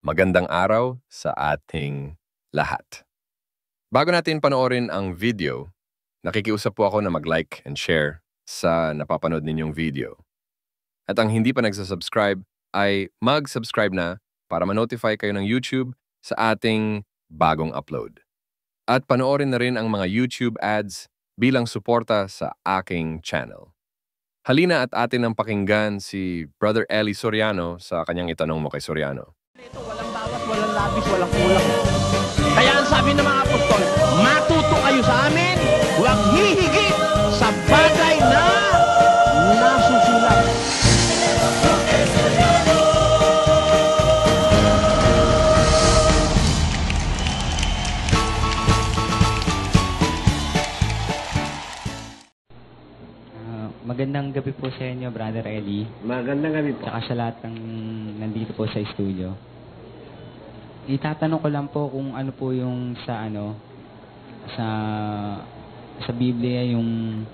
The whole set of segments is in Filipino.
Magandang araw sa ating lahat. Bago natin panoorin ang video, nakikiusap po ako na mag-like and share sa napapanood ninyong video. At ang hindi pa nagsasubscribe ay mag-subscribe na para ma-notify kayo ng YouTube sa ating bagong upload. At panoorin na rin ang mga YouTube ads bilang suporta sa aking channel. Halina at atin ang pakinggan si Brother Eli Soriano sa kanyang itanong mo kay Soriano. Ito, walang bawat, walang labis, walang kulang. Kaya ang sabi ng mga apostol, matuto kayo sa amin, huwag hihigit sa bagay na nasusulat. Magandang gabi po sa inyo, Brother Eli. Magandang gabi po. Tsaka sa lahat ng nandito po sa studio. Itatanong ko lang po kung ano po yung sa Biblia yung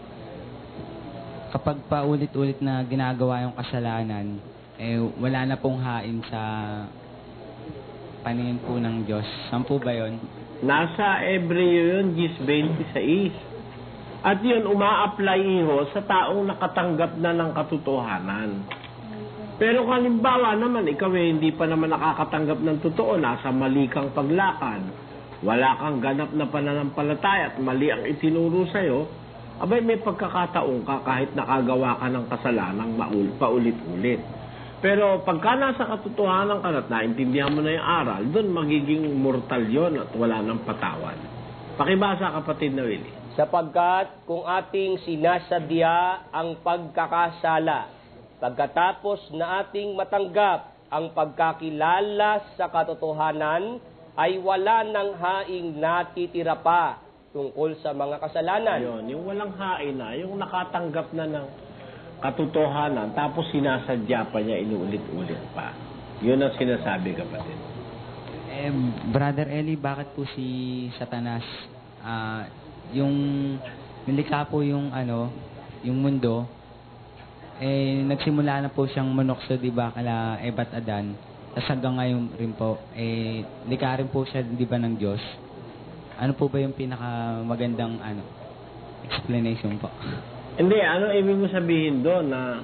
kapag paulit-ulit na ginagawa yung kasalanan, wala na pong hain sa paningin po ng Diyos. Saan po ba yun? Nasa Hebreo yun, 10:26. At yun, uma-apply iho sa taong nakatanggap na ng katotohanan. Pero kung halimbawa naman, ikaw hindi pa naman nakakatanggap ng totoo, nasa mali kang paglakad, wala kang ganap na pananampalataya at mali ang itinuro sa'yo, abay may pagkakataon ka kahit nakagawa ka ng kasalanang paulit-ulit. Pero pagka nasa katotohanan ka at naintindihan mo na yung aral, doon magiging mortal yon at wala nang patawad. Pakibasa, kapatid na Willie. Sapagkat kung ating sinasadya ang pagkakasala, pagkatapos na ating matanggap ang pagkakilala sa katotohanan, ay wala nang haing natitira pa tungkol sa mga kasalanan. Yun, yung walang hain na, yung nakatanggap na ng katotohanan, tapos sinasadya pa niya, inuulit-ulit pa. Yun ang sinasabi, kapatid. Brother Eli, bakit po si Satanas yung nilikha po yung mundo, nagsimula na po siyang manokso, di ba, kala Eva at Adan. Tapos hanggang ngayon rin po, likha rin po siya, di ba, ng Diyos. Ano po ba yung pinakamagandang explanation po? Hindi, ano ibig mo sabihin doon na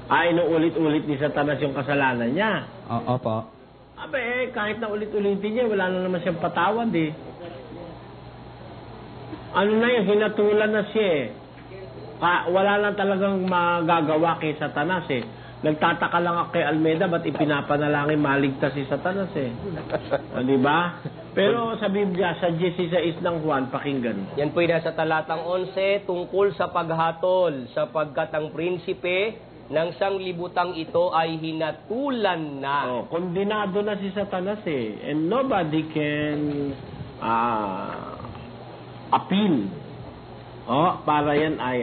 inuulit-ulit ni Satanas yung kasalanan niya? Opo. Abe, kahit na ulit-ulitin niya, wala na naman siyang patawad eh. Ano na yun, hinatulan na siya eh. Wala lang talagang magagawa kay Satanas eh. Nagtataka lang ako kay Almeida, ba't ipinapanalangin maligtas si Satanas eh. Diba? Pero sa Biblia, sa 16 ng Juan, pakinggan. Yan po'y nasa talatang 11, tungkol sa paghatol, sapagkat ang prinsipe ng sanglibutang ito ay hinatulan na. Kondinado na si Satanas eh. And nobody can appeal. Para yan ay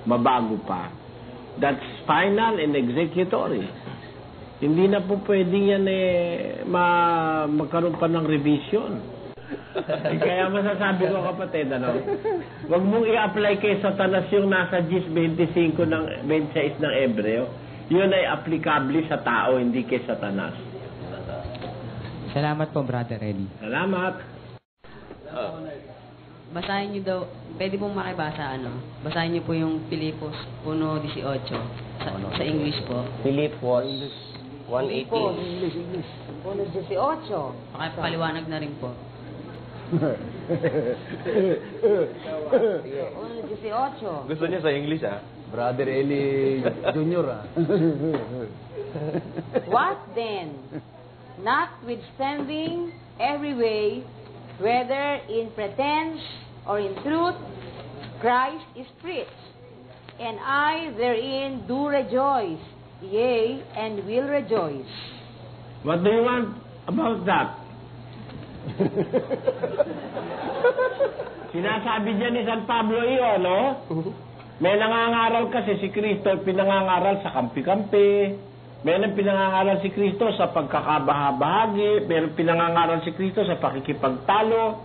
mabago pa. That's final and executory. Hindi na po pwedeng yan magkaroon pa ng revision. Kaya masasabi ko, kapatid, wag mong i-apply kay Satanas yung nasa 10:26 ng 26 ng Hebreo. Yun ay applicable sa tao, hindi kay Satanas. Salamat po, Brother Eli. Salamat. Basahin niyo daw, pwede pong makibasa basahin niyo po yung Filipos 1:18 sa English po. Filipos 1:18. English. 1:18. Pakipaliwanag na rin po. 1:18. Gusto niya sa English, Brother Eli Jr. What then? Notwithstanding every way, whether in pretense or in truth, Christ is preached, and I therein do rejoice, yea, and will rejoice. What do you want about that? Sinasabi niya ni San Pablo iyon, no? May nangangaral kasi si Kristo, pinangangaral sa kampi-kampi. Meron pinangangaral si Kristo sa pagkakabahabahagi. Meron pinangangaral si Kristo sa pakikipagtalo.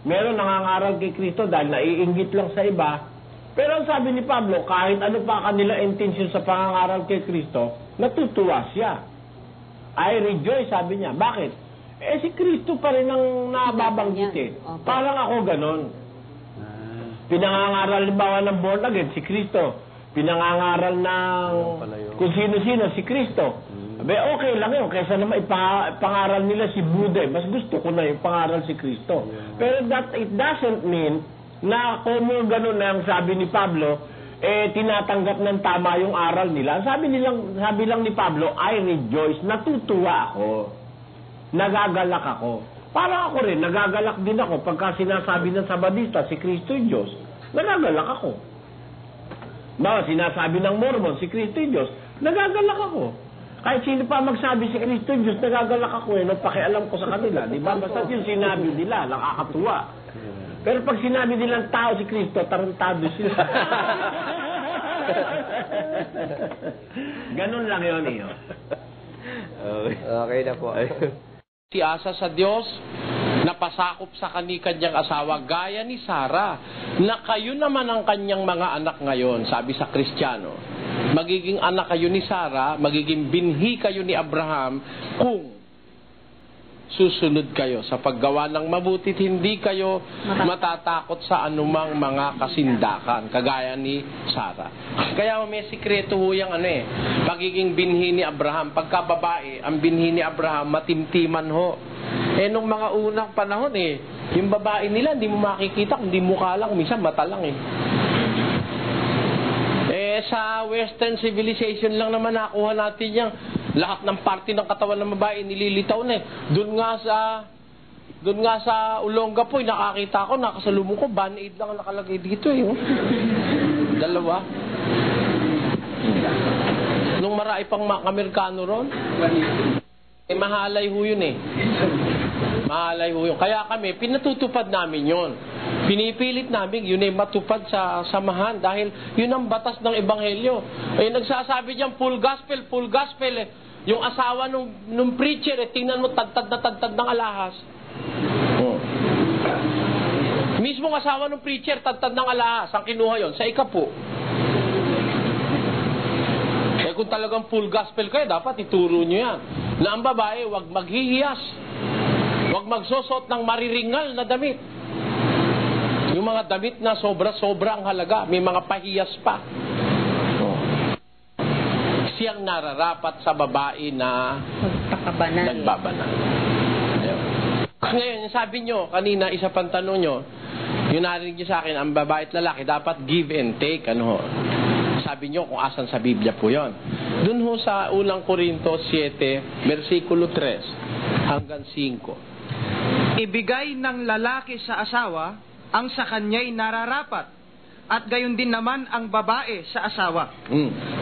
Meron nangangaral kay Kristo dahil naiinggit lang sa iba. Pero ang sabi ni Pablo, kahit ano pa kanila intensyon sa pangangaral kay Kristo, natutuwa siya. I rejoice, sabi niya. Bakit? Eh, si Kristo pa rin ang nababanggit eh. Opo. Parang ako ganon. Pinangangaral, halimbawa ng born again, si Kristo. Pinangangaral ng kung sino-sino, si Kristo. Abe, okay lang yun. Kaysa naman ipangaral nila si Buddha. Mas gusto ko na yung pangaral si Kristo. Pero it doesn't mean na kung gano'n na ang sabi ni Pablo, eh, tinatanggap ng tama yung aral nila. Sabi lang ni Pablo, I rejoice. Natutuwa ako. Nagagalak ako. Parang ako rin, nagagalak din ako pagka sinasabi ng Sabadista, si Kristo yung Diyos. Nagagalak ako. Bawa, sinasabi ng Mormon, si Kristo yung Diyos. Nagagalak ako. Kahit sino pa magsabi si Kristo yung Diyos, nagagalak ako eh. No, pakialam ko sa kanila. Di ba? Basta yung sinabi nila, nakakatuwa. Pero pag sinabi nilang tao si Kristo, tarantado sila. Ganun lang yun, iyo. Okay na po. Si asa sa Diyos, napasakop sa kanyang asawa, gaya ni Sarah, na kayo naman ang kanyang mga anak ngayon, sabi sa Kristiyano. Magiging anak kayo ni Sarah, magiging binhi kayo ni Abraham, kung susunod kayo sa paggawa ng mabuti, hindi kayo matatakot sa anumang mga kasindakan, kagaya ni Sarah. Kaya may sikreto ho yung pagiging binhi ni Abraham. Pagka babae, ang binhi ni Abraham, matimtiman ho. Eh, nung mga unang panahon yung babae nila, hindi mo makikita, hindi mukha lang, minsan mata lang sa Western civilization lang naman nakuha natin yung lahat ng parte ng katawan ng babae nililitaw na Doon nga sa Olonga po, nakakita ko, nakasalubong ko, band-aid lang ang nakalagay dito Dalawa. Nung marami pang Amerikano ron, mahalay ho yun Mahalay ho yun. Kaya kami, pinatutupad namin yun. Pinipilit namin yun matupad sa samahan dahil yun ang batas ng Ebanghelyo. Nagsasabi diyan full gospel. Yung asawa nung preacher, tingnan mo, tadtad ng alahas. Mismong asawa nung preacher, tadtad ng alahas. Ang kinuha yon sa ikapo. Kung talagang full gospel kayo, dapat ituro nyo yan. Na ang babae, wag maghihiyas. Wag magsusot ng mariringal na damit. Yung mga damit na sobra-sobra ang halaga, may mga pahiyas pa. Siyang nararapat sa babae na nagbabanal. Ngayon, sabi nyo, kanina, isa pang tanong nyo, yung narinig nyo sa akin, ang babae at lalaki, dapat give and take. Sabi nyo kung asan sa Biblia po yon. Doon ho sa unang Korinto 7, versikulo 3 hanggang 5. Ibigay ng lalaki sa asawa ang sa kanya'y nararapat, at gayon din naman ang babae sa asawa.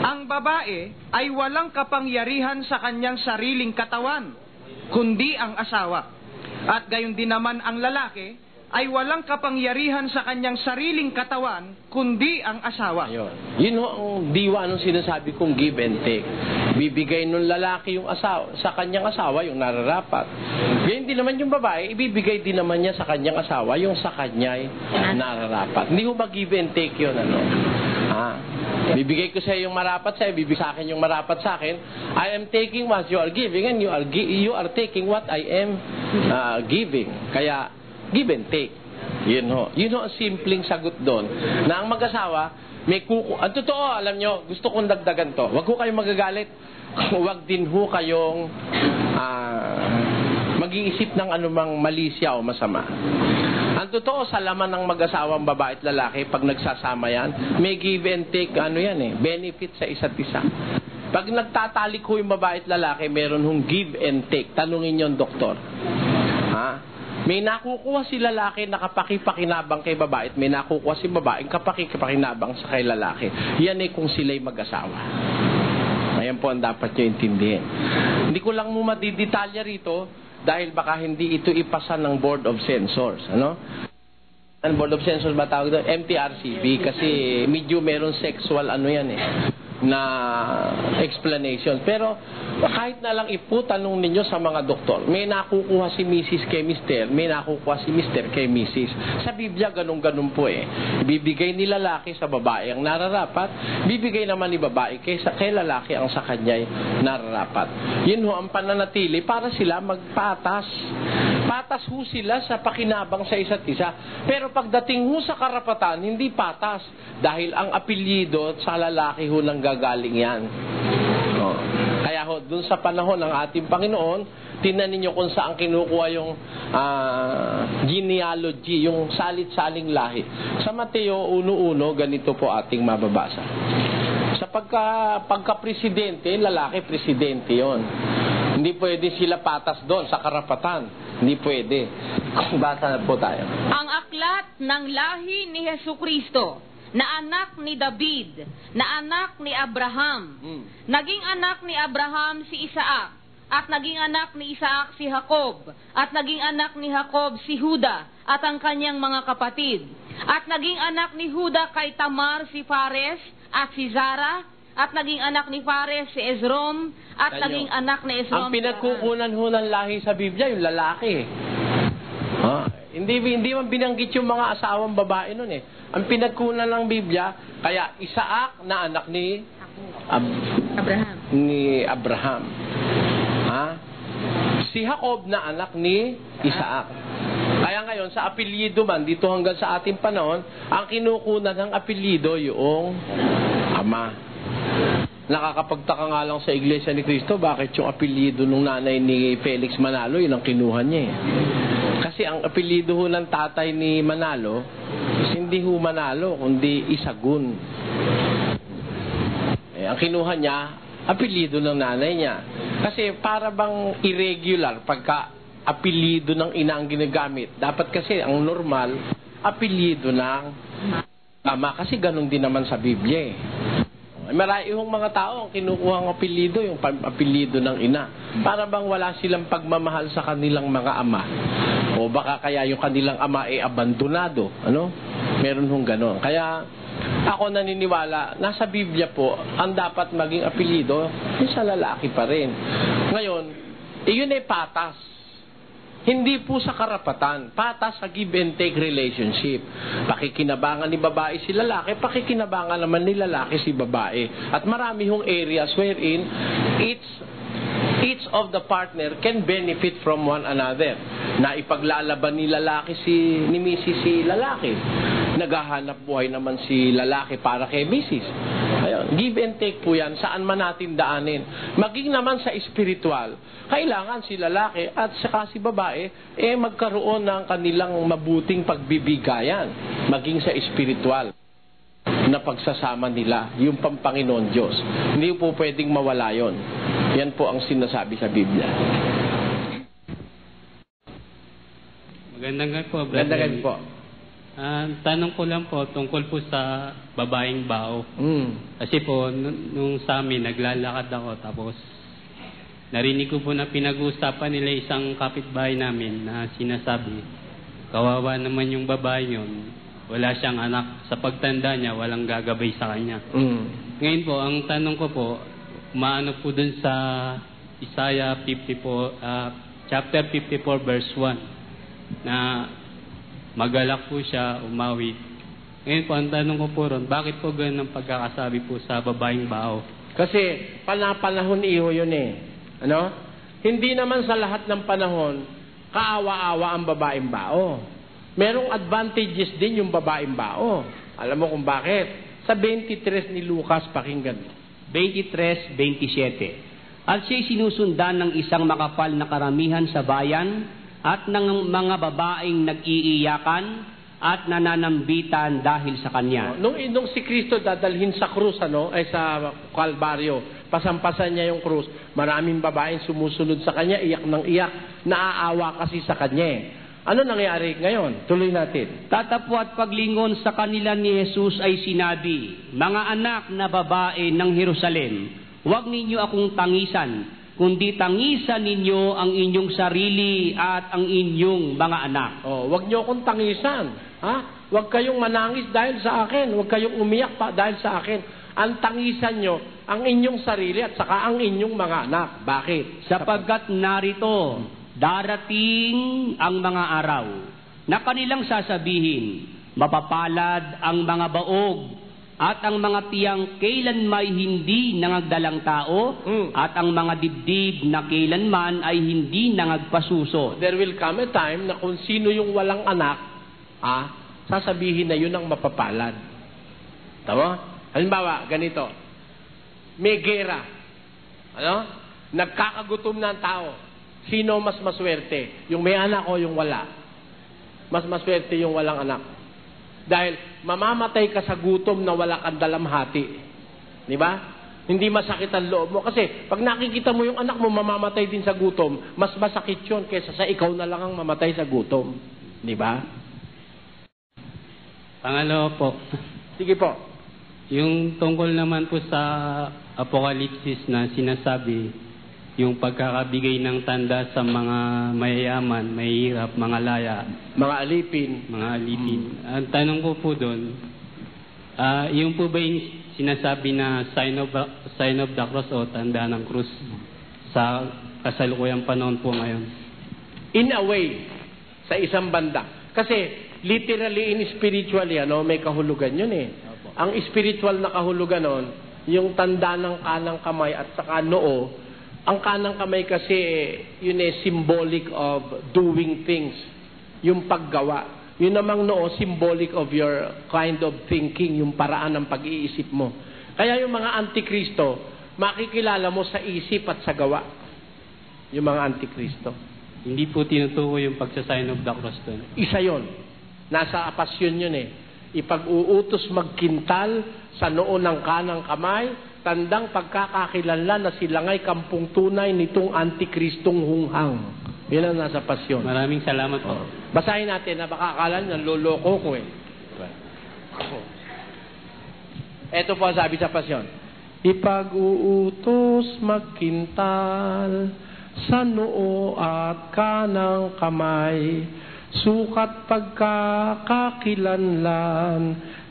Ang babae ay walang kapangyarihan sa kanyang sariling katawan, kundi ang asawa. At gayon din naman ang lalaki ay walang kapangyarihan sa kanyang sariling katawan, kundi ang asawa. Yun ho ang diwa nung sinasabi kong give and take. Bibigay nung lalaki yung asawa, sa kanyang asawa yung nararapat. Ganyan din naman yung babae, ibibigay din naman niya sa kanyang asawa yung sa kanya'y nararapat. Hindi ho mag-give and take yun. Bibigay ko sa iyo yung marapat sa iyo, bibigay sa akin yung marapat sa akin. I am taking what you are giving, and you are taking what I am giving. Kaya give and take. Yun ho ang simpleng sagot doon. Na ang mag-asawa, may ang totoo, alam nyo, gusto kong dagdagan to. Huwag ho kayong magagalit. Huwag din ho kayong mag-iisip ng anumang malisya o masama. Ang totoo, sa laman ng mag-asawang babae at lalaki, pag nagsasama yan, may give and take, benefit sa isa't isa. Pag nagtatalik ho yung babae at lalaki, meron hong give and take. Tanungin yung doktor. May nakukuha si lalaki na kapakipakinabang kay babae at may nakukuha si babae kapakipakinabang sa kay lalaki. Yan kung sila'y mag-asawa. Ayan po ang dapat nyo intindihin. Hindi ko lang mo madidetalya rito dahil baka hindi ito ipasa ng Board of Censors. Ang Board of Censors ba tawag doon? MTRCB, kasi medyo meron sexual yan na explanation. Pero kahit na lang tanong ninyo sa mga doktor, may nakukuha si Mrs. kay Mr., may nakukuha si Mr. kay Mrs. Sa Biblia, ganun-ganun po eh. Bibigay ni lalaki sa babae ang nararapat, bibigay naman ni babae kay lalaki ang sa kanya'y nararapat. Yun ho ang pananatili para sila magpatas. Patas ho sila sa pakinabang sa isa't isa. Pero pagdating ho sa karapatan, hindi patas. Dahil ang apelyido sa lalaki ho nang gagaling yan. Kaya ho, dun sa panahon ng ating Panginoon, tingnan ninyo kung saan kinukuha yung genealogy, yung salit-saling lahi. Sa Mateo 1:1, ganito po ating mababasa. Sa pagka-presidente, lalaki, presidente yon. Hindi pwede sila patas doon sa karapatan. Hindi pwede. Basa na po tayo. Ang aklat ng lahi ni Jesucristo, na anak ni David, na anak ni Abraham. Naging anak ni Abraham si Isaac, at naging anak ni Isaac si Jacob, at naging anak ni Jacob si Juda, at ang kanyang mga kapatid. At naging anak ni Juda kay Tamar si Fares, at si Zara, at naging anak ni Fares si Esrom, at naging anak ni Esrom. Ang pinagkukunan ho ng lahi sa Biblia, yung lalaki. Hindi man binanggit yung mga asawang babae nun eh. Ang pinagkunan ng Biblia, kaya Isaac na anak ni Abraham. Si Jacob na anak ni Isaac. Kaya ngayon, sa apelyido man, dito hanggang sa ating panahon, ang kinukunan ng apelyido yung ama. Nakakapagtaka nga lang sa Iglesia ni Cristo, bakit yung apelyido ng nanay ni Felix Manalo, yun ang kinuha niya eh. Kasi ang apelyido ho ng tatay ni Manalo, hindi ho Manalo, kundi Isagun. Ang kinuha niya, apelyido ng nanay niya. Kasi para bang irregular pagka apelyido ng ina ang ginagamit. Dapat kasi ang normal, apelyido ng ama. Kasi ganun din naman sa Biblia eh. Maraming mga tao ang kinukuha ng apelyido, yung apelyido ng ina. Para bang wala silang pagmamahal sa kanilang mga ama. O baka kaya yung kanilang ama ay abandonado. Meron hong ganon. Kaya ako naniniwala, nasa Biblia po, ang dapat maging apelyido, yung sa lalaki pa rin. Ngayon, iyon ay patas. Hindi po sa karapatan. Patas sa give and take relationship. Pakikinabangan ni babae si lalaki, pakikinabangan naman ni lalaki si babae. At marami hong areas wherein each of the partner can benefit from one another. Na ipaglalaban ni lalaki ni Mrs. si lalaki. Naghahanap buhay naman si lalaki para kay Mrs. Ayun, give and take po yan, saan man natin daanin. Maging naman sa spiritual, kailangan si lalaki at saka si babae magkaroon ng kanilang mabuting pagbibigayan. Maging sa spiritual na pagsasama nila, yung Panginoon Diyos. Hindi po pwedeng mawala yon. Yan po ang sinasabi sa Biblia. Magandang gabi po, brother. Magandang gabi po. Tanong ko lang po tungkol po sa babaeng bao. Kasi po, nung sa amin, naglalakad ako, tapos narinig ko po na pinag-uusapan nila isang kapitbahay namin na sinasabi, kawawa naman yung babae yun, wala siyang anak, sa pagtanda niya, walang gagabay sa kanya. Ngayon po, ang tanong ko po, maano po dun sa Isaiah 54, chapter 54 verse 1, na magalak po siya, umawi. Ngayon po, ang tanong ko po ron, bakit po ganun ang pagkakasabi po sa babaeng bao? Kasi panahon iho yun eh. Hindi naman sa lahat ng panahon, kaawa-awa ang babaeng bao. Merong advantages din yung babaeng bao. Alam mo kung bakit? Sa 23 ni Lucas, pakinggan. 23:27. At siya'y sinusundan ng isang makapal na karamihan sa bayan at ng mga babaeng nag-iiyakan at nananambitan dahil sa kanya. Nung si Kristo dadalhin sa krus, sa Kalbaryo, pasampasan niya yung krus, maraming babaeng sumusunod sa kanya, iyak ng iyak, naaawa kasi sa kanya. Ano nangyari ngayon? Tuloy natin. Tatapo at paglingon sa kanila ni Jesus ay sinabi, mga anak na babae ng Jerusalem, huwag ninyo akong tangisan, kundi tangisan ninyo ang inyong sarili at ang inyong mga anak. Huwag niyo akong tangisan. Huwag kayong manangis dahil sa akin. Huwag kayong umiyak pa dahil sa akin. ang tangisan nyo, ang inyong sarili at saka ang inyong mga anak. Bakit? Sapagkat narito, darating ang mga araw na kanilang sasabihin, mapapalad ang mga baog at ang mga tiyang kailanman hindi nangagdalang tao at ang mga dibdib na kailanman ay hindi nangagpasuso. There will come a time na kung sino yung walang anak, sasabihin na yun ang mapapalad. Tama? Halimbawa, ganito. May gera. Nagkakagutom na ang tao. Sino mas maswerte? Yung may anak o yung wala? Mas maswerte yung walang anak. Dahil mamamatay ka sa gutom na wala kang dalamhati. Di ba? Hindi masakit ang loob mo. Kasi pag nakikita mo yung anak mo mamamatay din sa gutom, mas masakit yun kaysa sa ikaw na lang ang mamatay sa gutom. Di ba? Pangalawa po. Sige po. Yung tungkol naman po sa Apokalipsis na sinasabi, yung pagkakabigay ng tanda sa mga mayayaman, mahihirap, mga laya. Mga alipin. Mga alipin. Ang tanong ko po doon, yung po ba yung sinasabi na sign of the cross o tanda ng krus sa kasalukuyang panahon po ngayon? In a way, sa isang banda. Kasi literally in spiritually, may kahulugan yun eh. Ang spiritual na kahulugan nun, yung tanda ng kanang kamay at saka noo, ang kanang kamay kasi, yun symbolic of doing things. Yung paggawa. Yun namang noo, symbolic of your kind of thinking, yung paraan ng pag-iisip mo. Kaya yung mga antikristo, makikilala mo sa isip at sa gawa. Yung mga antikristo. Hindi po tinutukoy yung pagsasign of the cross doon. Isa yun. Nasa apasyon yun eh. Ipag-uutos magkintal sa noo ng kanang kamay, tandang pagkakakilanlan na sila nga'y kampung tunay nitong antikristong hunghang. Yan ang nasa pasyon. Maraming salamat po. Basahin natin na baka akala nyo, loloko ko eh. Ito po ang sabi sa pasyon. Ipag-uutos magkintal sa noo at kanang kamay, sukat pagkakakilanlan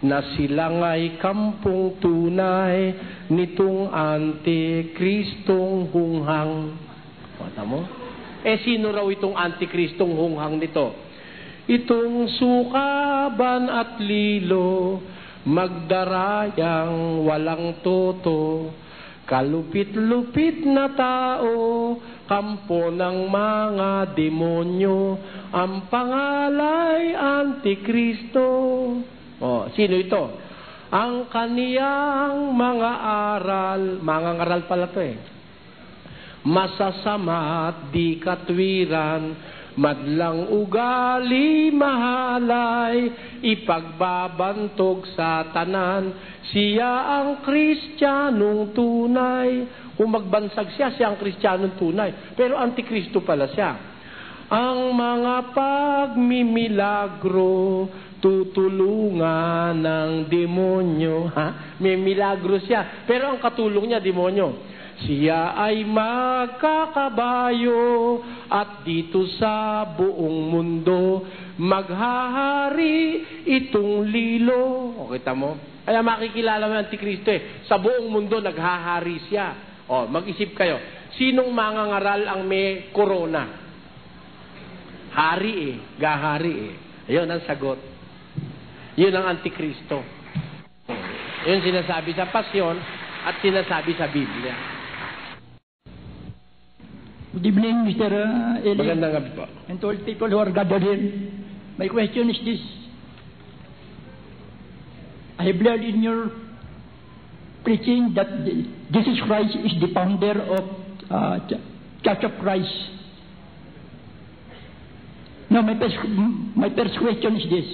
na sila nga'y kampung tunay nitong antikristong hunghang. Mata mo? Sino raw itong antikristong hunghang nito? Itong sukaban at lilo, magdarayang walang toto, kalupit-lupit na tao, kampo ng mga demonyo, ang pangalay Antikristo. Sino ito? Ang kaniyang mga aral, mga ngaral pala to masasama at di katwiran, madlang ugali mahalay, ipagbabantog sa tanan, siya ang Kristiyanong tunay. Kung magbansag siya, siya ang Kristiyanong tunay. Pero Antikristo pala siya. Ang mga pagmimilagro, tutulungan ng demonyo. May milagro siya. Pero ang katulong niya, demonyo. Siya ay magkakabayo at dito sa buong mundo maghahari itong lilo. O, kita mo? Kaya makikilala mo ang Antikristo Sa buong mundo naghahari siya. Mag-isip kayo. Sinong mangangaral ang may corona? Hari gahari Ayun ang sagot. Yun ang Antikristo. Yun sinasabi sa pasyon at sinasabi sa Biblia. Good evening, Mr. Eli. Magandang gabi po. And to all people who are gathered here. My question is this. I have learned in your preaching that Jesus Christ is the founder of Church of Christ. Now, my first question is this.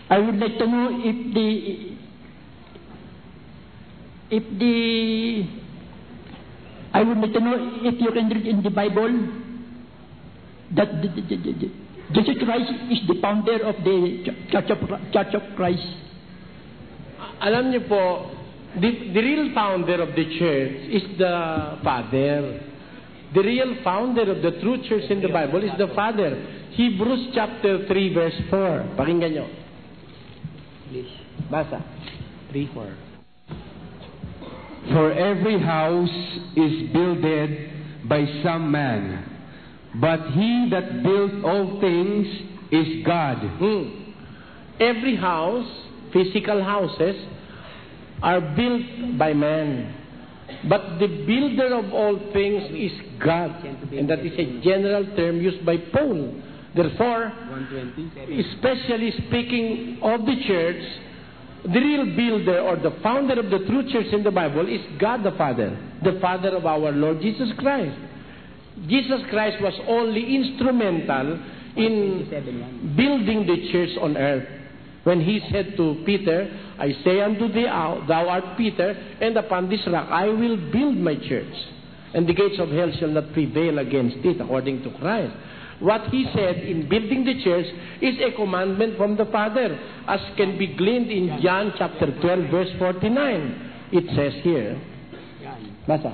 I would like to know I would like to know if you can read in the Bible that Jesus Christ is the founder of the Church of Christ. Alam niyo po, the real founder of the church is the Father. The real founder of the true church in the Bible is the Father. Hebrews chapter 3 verse 4. Pakinggan nyo. Basa. 3:4. For every house is builded by some man, but he that built all things is God. Every house, physical houses, are built by man. But the builder of all things is God. And that is a general term used by Paul. Therefore, especially speaking of the church, the real builder or the founder of the true church in the Bible is God the Father of our Lord Jesus Christ. Jesus Christ was only instrumental in building the church on earth. When he said to Peter, I say unto thee, thou art Peter, and upon this rock I will build my church, and the gates of hell shall not prevail against it, according to Christ. What he said in building the church is a commandment from the Father, as can be gleaned in John chapter 12, verse 49. It says here, basa.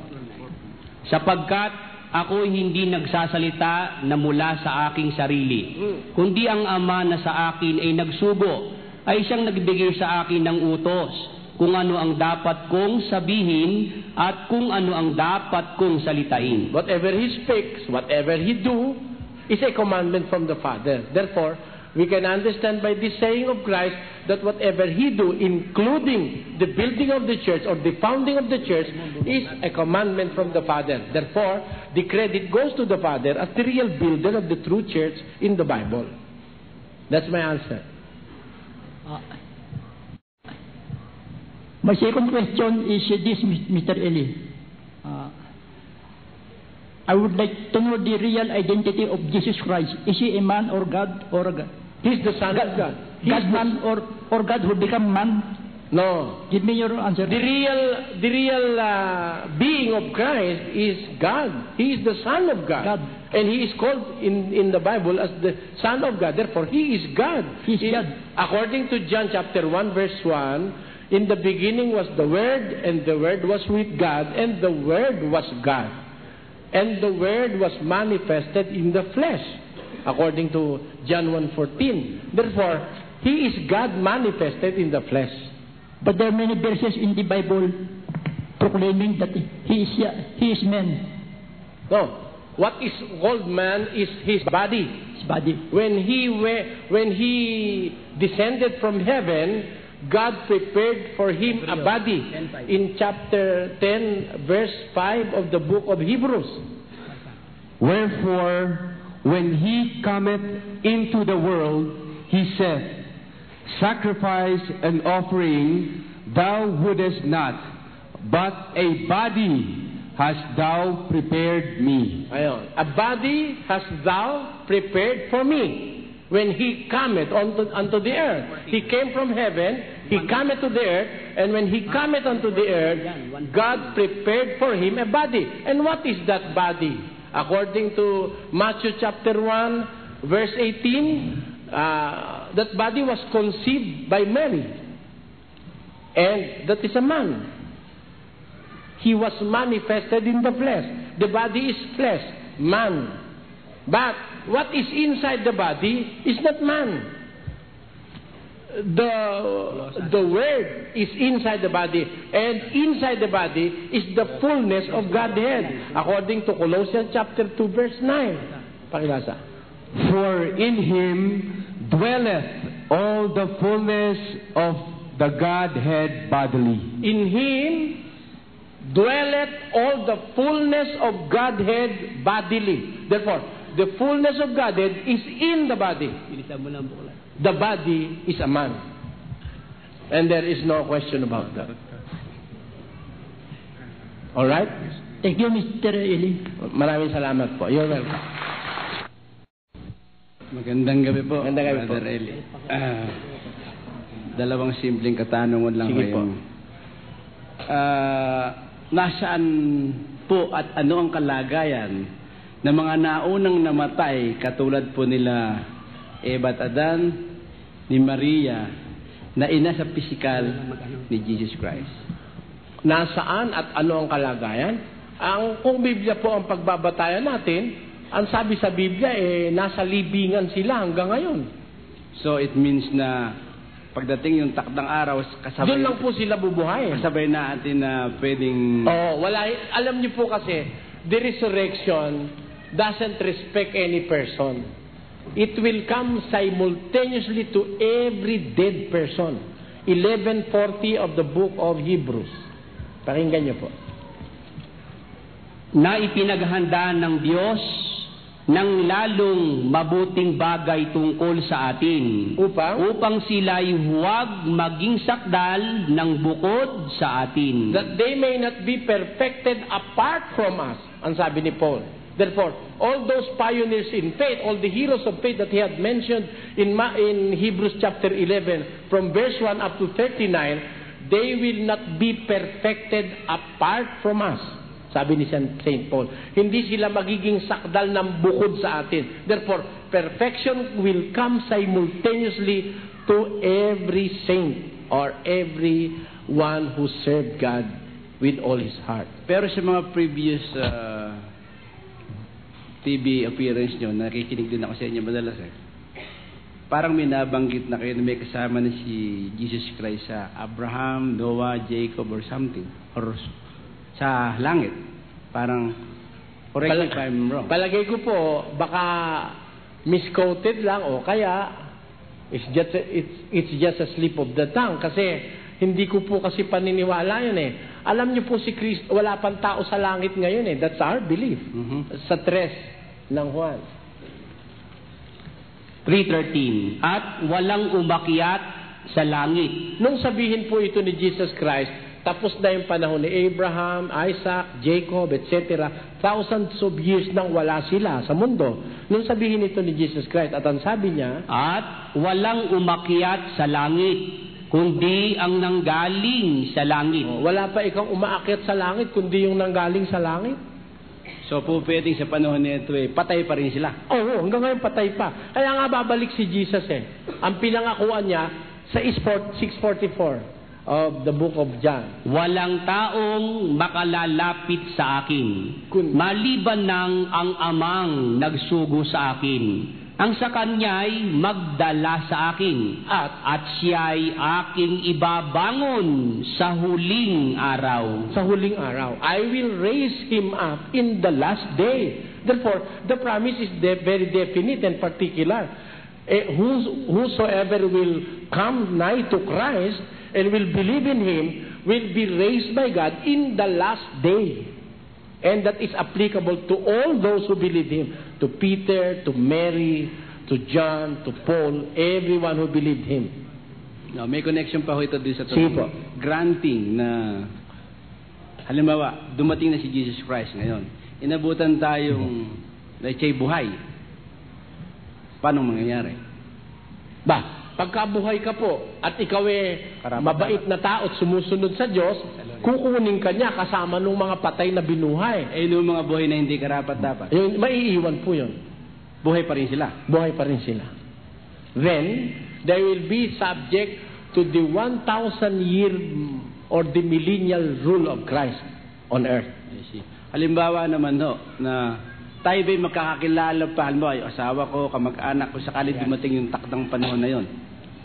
Sapagkat ako'y hindi nagsasalita na mula sa aking sarili, kundi ang Ama na sa akin ay nagsugo, ay siyang nagbigay sa akin ng utos, kung ano ang dapat kong sabihin at kung ano ang dapat kong salitain. Whatever he speaks, whatever he do, is a commandment from the Father. Therefore, we can understand by this saying of Christ that whatever he do, including the building of the church or the founding of the church, is a commandment from the Father. Therefore, the credit goes to the Father as the real builder of the true church in the Bible. That's my answer. My second question is this, Mr. Eli. I would like to know the real identity of Jesus Christ. Is he a man or God or God? He's the Son of God. God man or God who become man? No. Give me your answer. The real being of Christ is God. He is the Son of God. And he is called in the Bible as the Son of God. Therefore, he is God. He is God. According to John chapter 1, verse 1, in the beginning was the Word, and the Word was with God, and the Word was God. And the Word was manifested in the flesh, according to John 1:14. Therefore, he is God manifested in the flesh. But there are many verses in the Bible proclaiming that he is man. No. What is called man is his body. His body. When he descended from heaven, God prepared for him a body. In chapter 10, verse 5 of the book of Hebrews. Wherefore, when he cometh into the world, he saith, Sacrifice and offering thou wouldest not, but a body hast thou prepared me. Ayon. A body hast thou prepared for me. When he cometh unto the earth. He came from heaven, he cometh to the earth, and when he cometh unto the earth, God prepared for him a body. And what is that body? According to Matthew chapter 1, verse 18, that body was conceived by Mary. And that is a man. He was manifested in the flesh. The body is flesh, man. But what is inside the body is not man. The Word is inside the body, and inside the body is the fullness of Godhead, according to Colossians chapter 2, verse 9. Pakibasa. For in him dwelleth all the fullness of the Godhead bodily. In him dwelleth all the fullness of Godhead bodily. Therefore, the fullness of Godhead is in the body. The body is a man. And there is no question about that. Alright? Thank you, Mr. Eli. Maraming salamat po. You're welcome. Magandang gabi po, Magandang gabi Brother po. Eli. Dalawang simpleng katanungan lang Sige ngayon. Nasaan po at ano ang kalagayan ng mga naunang namatay katulad po nila Eva at Adan, ni Maria, na ina sa pisikal ni Jesus Christ? Nasaan at ano ang kalagayan? Kung Biblia po ang pagbabatayan natin, ang sabi sa Biblia, nasa libingan sila hanggang ngayon. So it means na pagdating yung takdang araw, kasabay, Doon lang po sila bubuhay. kasabay natin na pwedeng... Wala. Alam niyo po kasi, the resurrection doesn't respect any person. It will come simultaneously to every dead person. 11:40 of the book of Hebrews. Pakinggan niyo po. Na ipinaghanda ng Diyos ng lalong mabuting bagay tungkol sa atin upang sila'y huwag maging sakdal ng bukod sa atin. That they may not be perfected apart from us. Ang sabi ni Paul. Therefore, all those pioneers in faith, all the heroes of faith that he had mentioned in Hebrews chapter 11, from verse 1 up to 39, they will not be perfected apart from us. Sabi ni St. Paul, hindi sila magiging sakdal ng bukod sa atin. Therefore, perfection will come simultaneously to every saint or every one who served God with all his heart. Pero sa mga previous TV appearance nyo, nakikinig din ako sa inyo madalas parang may nabanggit na kayo na may kasama na si Jesus Christ sa Abraham, Noah, Jacob or something, or sa langit. Parang, correct me if I'm wrong. Palagay ko po, baka misquoted lang o kaya it's just a slip of the tongue kasi hindi ko po kasi paniniwala yun Alam niyo po si Kristo, wala pang tao sa langit ngayon That's our belief. Sa 3 ng Juan. 3:13. At walang umakyat sa langit. Nung sabihin po ito ni Jesus Christ, tapos na yung panahon ni Abraham, Isaac, Jacob, etc. Thousands of years nang wala sila sa mundo. Nung sabihin ito ni Jesus Christ, at ang sabi niya, at walang umakyat sa langit, kundi ang nanggaling sa langit. Wala pa ikaw umaakyat sa langit, kundi yung nanggaling sa langit. So po pwedeng sa panahon nito patay pa rin sila. Oo, hanggang ngayon patay pa. Kaya nga babalik si Jesus Ang pinangakuan niya sa 6:44 of the book of John. Walang taong makalalapit sa akin, maliban ng ang amang nagsugo sa akin. Ang sa kanya'y magdala sa akin, at siya'y aking ibabangon sa huling araw. Sa huling araw. I will raise him up in the last day. Therefore, the promise is very definite and particular. Whosoever will come nigh to Christ and will believe in him will be raised by God in the last day. And that is applicable to all those who believe him. To Peter, to Mary, to John, to Paul, everyone who believed him. No, may connection pa ho ito din sa Sipo. Granting na halimbawa, dumating na si Jesus Christ ngayon. Inabutan tayong buhay. Paano mangyayari? Pagkabuhay ka po at ikaw mabait na tao at sumusunod sa Diyos, kukunin ka niya kasama ng mga patay na binuhay. Yung mga buhay na hindi karapat-dapat. Maiiwan po yun. Buhay pa rin sila. Buhay pa rin sila. Then, they will be subject to the 1,000-year or the millennial rule of Christ on earth. Halimbawa naman na tayo ba'y magkakakilala pa, halimbawa yung asawa ko, kamag-anak ko, sakali dumating yung takdang panahon na yon.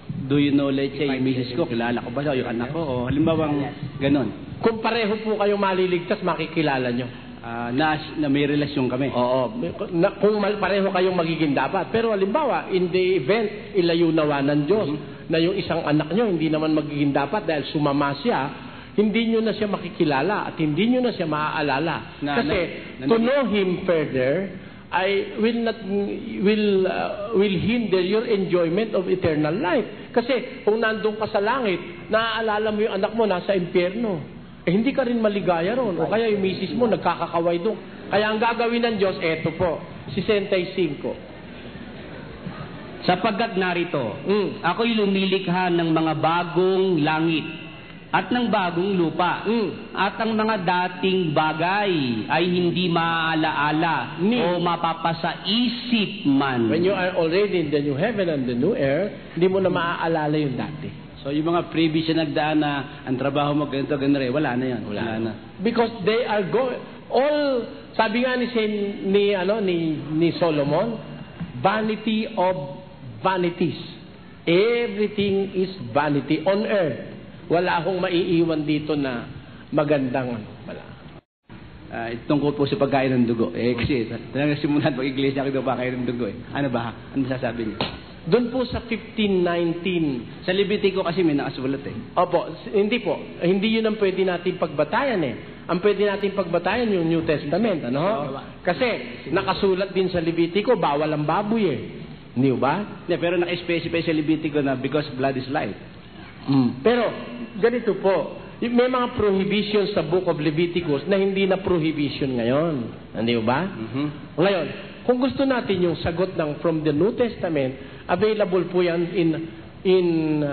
Do you know, let's say, yung misis ko, kilala ko ba siya, yung anak ko, o halimbawa ganon. Kung pareho po kayong maliligtas, makikilala nyo. Na may relasyon kami. Oo. Kung pareho kayong magiging dapat. Pero halimbawa, in the event, ilayo nawa ng Diyos, na yung isang anak nyo, hindi naman magiging dapat dahil sumama siya, hindi nyo na siya makikilala at hindi nyo na siya maaalala. Kasi to know him further will hinder your enjoyment of eternal life. Kasi kung nandun ka sa langit, naaalala mo yung anak mo nasa impyerno. Hindi ka rin maligaya ron. O kaya yung misis mo nagkakakaway doon. Kaya ang gagawin ng Diyos, eto po, 65. Sapagkat narito, ako'y lumilikha ng mga bagong langit at ng bagong lupa. At ang mga dating bagay ay hindi maaalaala o mapapasaisip man. When you are already in the new heaven and the new earth, hindi mo na maaalala yung dati. So yung mga previous na nagdaan na ang trabaho mo ganito, wala na yan. Wala na. Because they are sabi nga ni Solomon, vanity of vanities. Everything is vanity on earth. Wala akong maiiwan dito na magandang wala. Tungkol po sa pagkain ng dugo. Kasi talagang simulan pag iglesia ko pagkain ng dugo. Ano ba? Ano masasabi niyo? Doon po sa 15:19. Sa Levitico kasi may nakasulat Opo, hindi po. Hindi yun ang pwede natin pagbatayan Ang pwede natin pagbatayan yung New Testament. Ano? Kasi nakasulat din sa Levitico, bawal ang baboy Hindi ba? Pero naka-specify sa Levitico na because blood is life. Pero, ganito po. May mga prohibitions sa Book of Leviticus na hindi na prohibition ngayon. Hindi ba? Ngayon, kung gusto natin yung sagot ng from the New Testament, available po yan in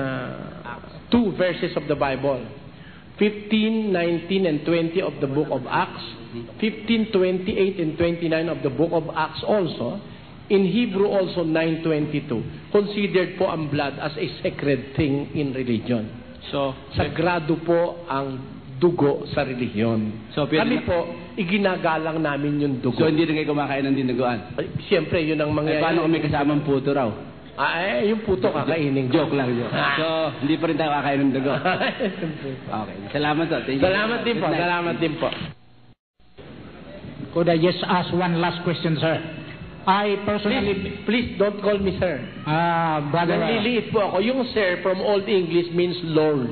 2 verses of the Bible. 15, 19, and 20 of the book of Acts. 15, 28, and 29 of the book of Acts also. In Hebrew also 9:22. Considered po ang blood as a sacred thing in religion. So, sagrado po ang dugo sa relihiyon. So, kami po, iginagalang namin yung dugo. So, hindi rin kayo kumakain ng dinuguan? Siyempre, yun ang mangyayari. Paano kung may kasamang puto raw? Yung puto kakainin. Joke lang. So, hindi pa rin tayo kakain ng dugo. Okay. Salamat po. Salamat din po. Salamat din po. Could I just ask one last question, sir? I personally... Please don't call me sir. Brother... Naliliit po ako. Yung sir from Old English means Lord.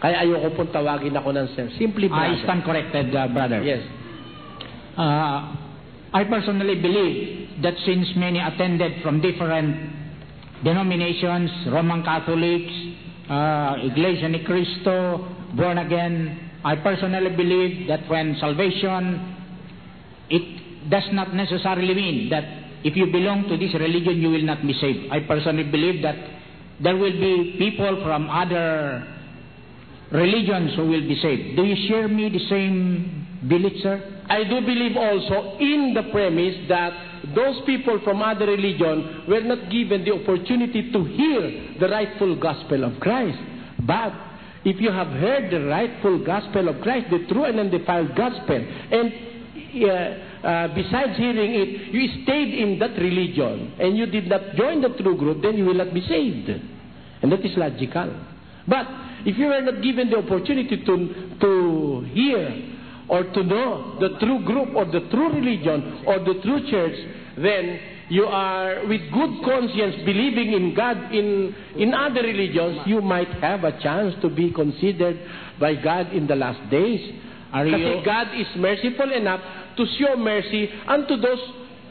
Kaya ayoko pong tawagin ako ng sir. Simply brother. I stand corrected, brother. Yes. I personally believe that since many attended from different denominations, Roman Catholics, Iglesia ni Cristo, born again, I personally believe that when salvation, it does not necessarily mean that if you belong to this religion, you will not be saved. I personally believe that there will be people from other religions who will be saved. Do you share me the same belief, sir? I do believe also in the premise that those people from other religion were not given the opportunity to hear the rightful gospel of Christ. But if you have heard the rightful gospel of Christ, the true and undefiled gospel, and besides hearing it, you stayed in that religion and you did not join the true group, then you will not be saved. And that is logical. But if you were not given the opportunity to hear or to know the true group or the true religion or the true church, then you are with good conscience believing in God in other religions, you might have a chance to be considered by God in the last days. Kasi God is merciful enough to show mercy unto those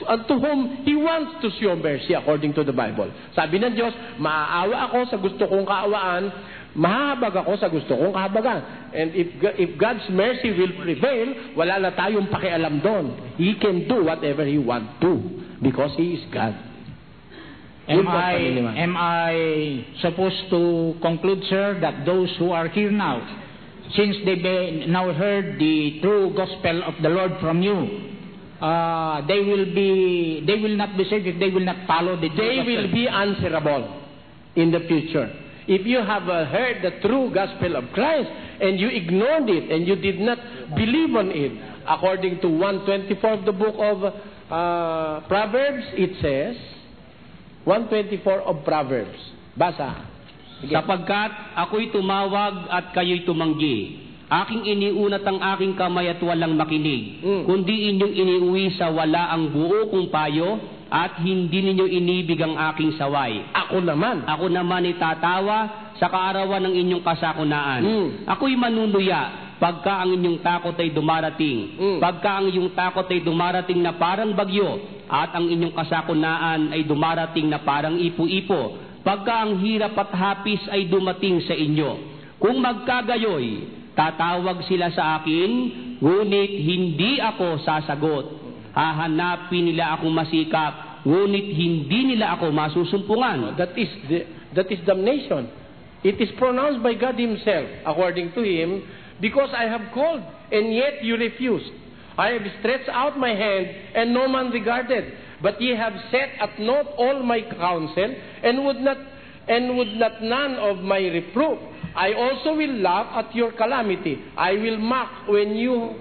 unto whom He wants to show mercy according to the Bible. Sabi ng Diyos, maaawa ako sa gusto kong kaawaan, mahahabag ako sa gusto kong kahabagan. And if God's mercy will prevail, wala na tayong pakialam doon. He can do whatever He wants to because He is God. Am I supposed to conclude, sir, that those who are here now, since they now heard the true gospel of the Lord from you, they will not be saved if they will not follow the true gospel? They will be answerable in the future. If you have heard the true gospel of Christ and you ignored it and you did not believe on it, according to 124 of the book of Proverbs, it says, 124 of Proverbs. Basa. Sapagkat ako'y tumawag at kayo'y tumanggi. Aking iniunat ang aking kamay at walang makinig. Kundi inyong iniuwi sa wala ang buo kong payo at hindi ninyo inibig ang aking saway. Ako naman itatawa sa kaarawan ng inyong kasakunaan. Ako'y manunuya pagka ang inyong takot ay dumarating. Pagka ang inyong takot ay dumarating na parang bagyo at ang inyong kasakunaan ay dumarating na parang ipo-ipo. Pagka ang hirap at hapis ay dumating sa inyo. Kung magkagayoy, tatawag sila sa akin, ngunit hindi ako sasagot. Hahanapin nila akong masikap, ngunit hindi nila ako masusumpungan. That is damnation. It is pronounced by God Himself, according to Him, because I have called, and yet you refused. I have stretched out my hand, and no man regarded. But ye have set at naught all my counsel, and would not none of my reproof. I also will laugh at your calamity. I will mock when your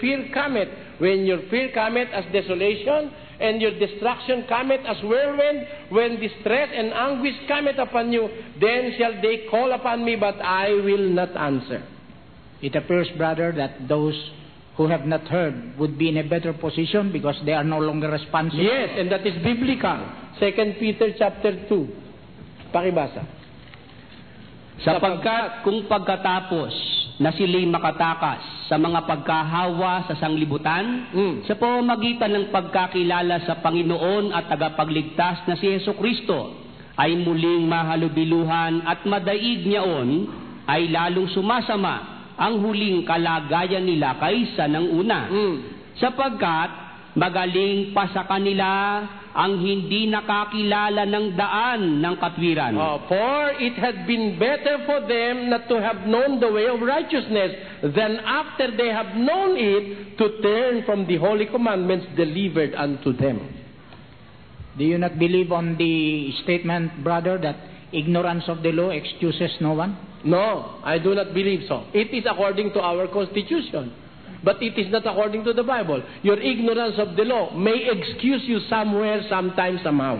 fear cometh. When your fear cometh as desolation, and your destruction cometh as whirlwind, when distress and anguish cometh upon you, then shall they call upon me, but I will not answer. It appears, brother, that those who have not heard would be in a better position because they are no longer responsible. Yes, and that is biblical. 2 Peter chapter 2. Pakibasa. Sapagkat kung pagkatapos na sila'y makatakas sa mga pagkahawa sa sanglibutan, sa pamamagitan ng pagkakilala sa Panginoon at tagapagligtas na si Jesucristo, ay muling mahalubiluhan at madaig niyaon, ay lalong sumasama ang huling kalagayan nila kaysa ng una. Sapagkat magaling pa sa kanila ang hindi nakakilala ng daan ng katwiran. For it had been better for them not to have known the way of righteousness than after they have known it to turn from the holy commandments delivered unto them. Do you not believe on the statement, brother, that ignorance of the law excuses no one? No, I do not believe so. It is according to our constitution, but it is not according to the Bible. Your ignorance of the law may excuse you somewhere, sometime, somehow.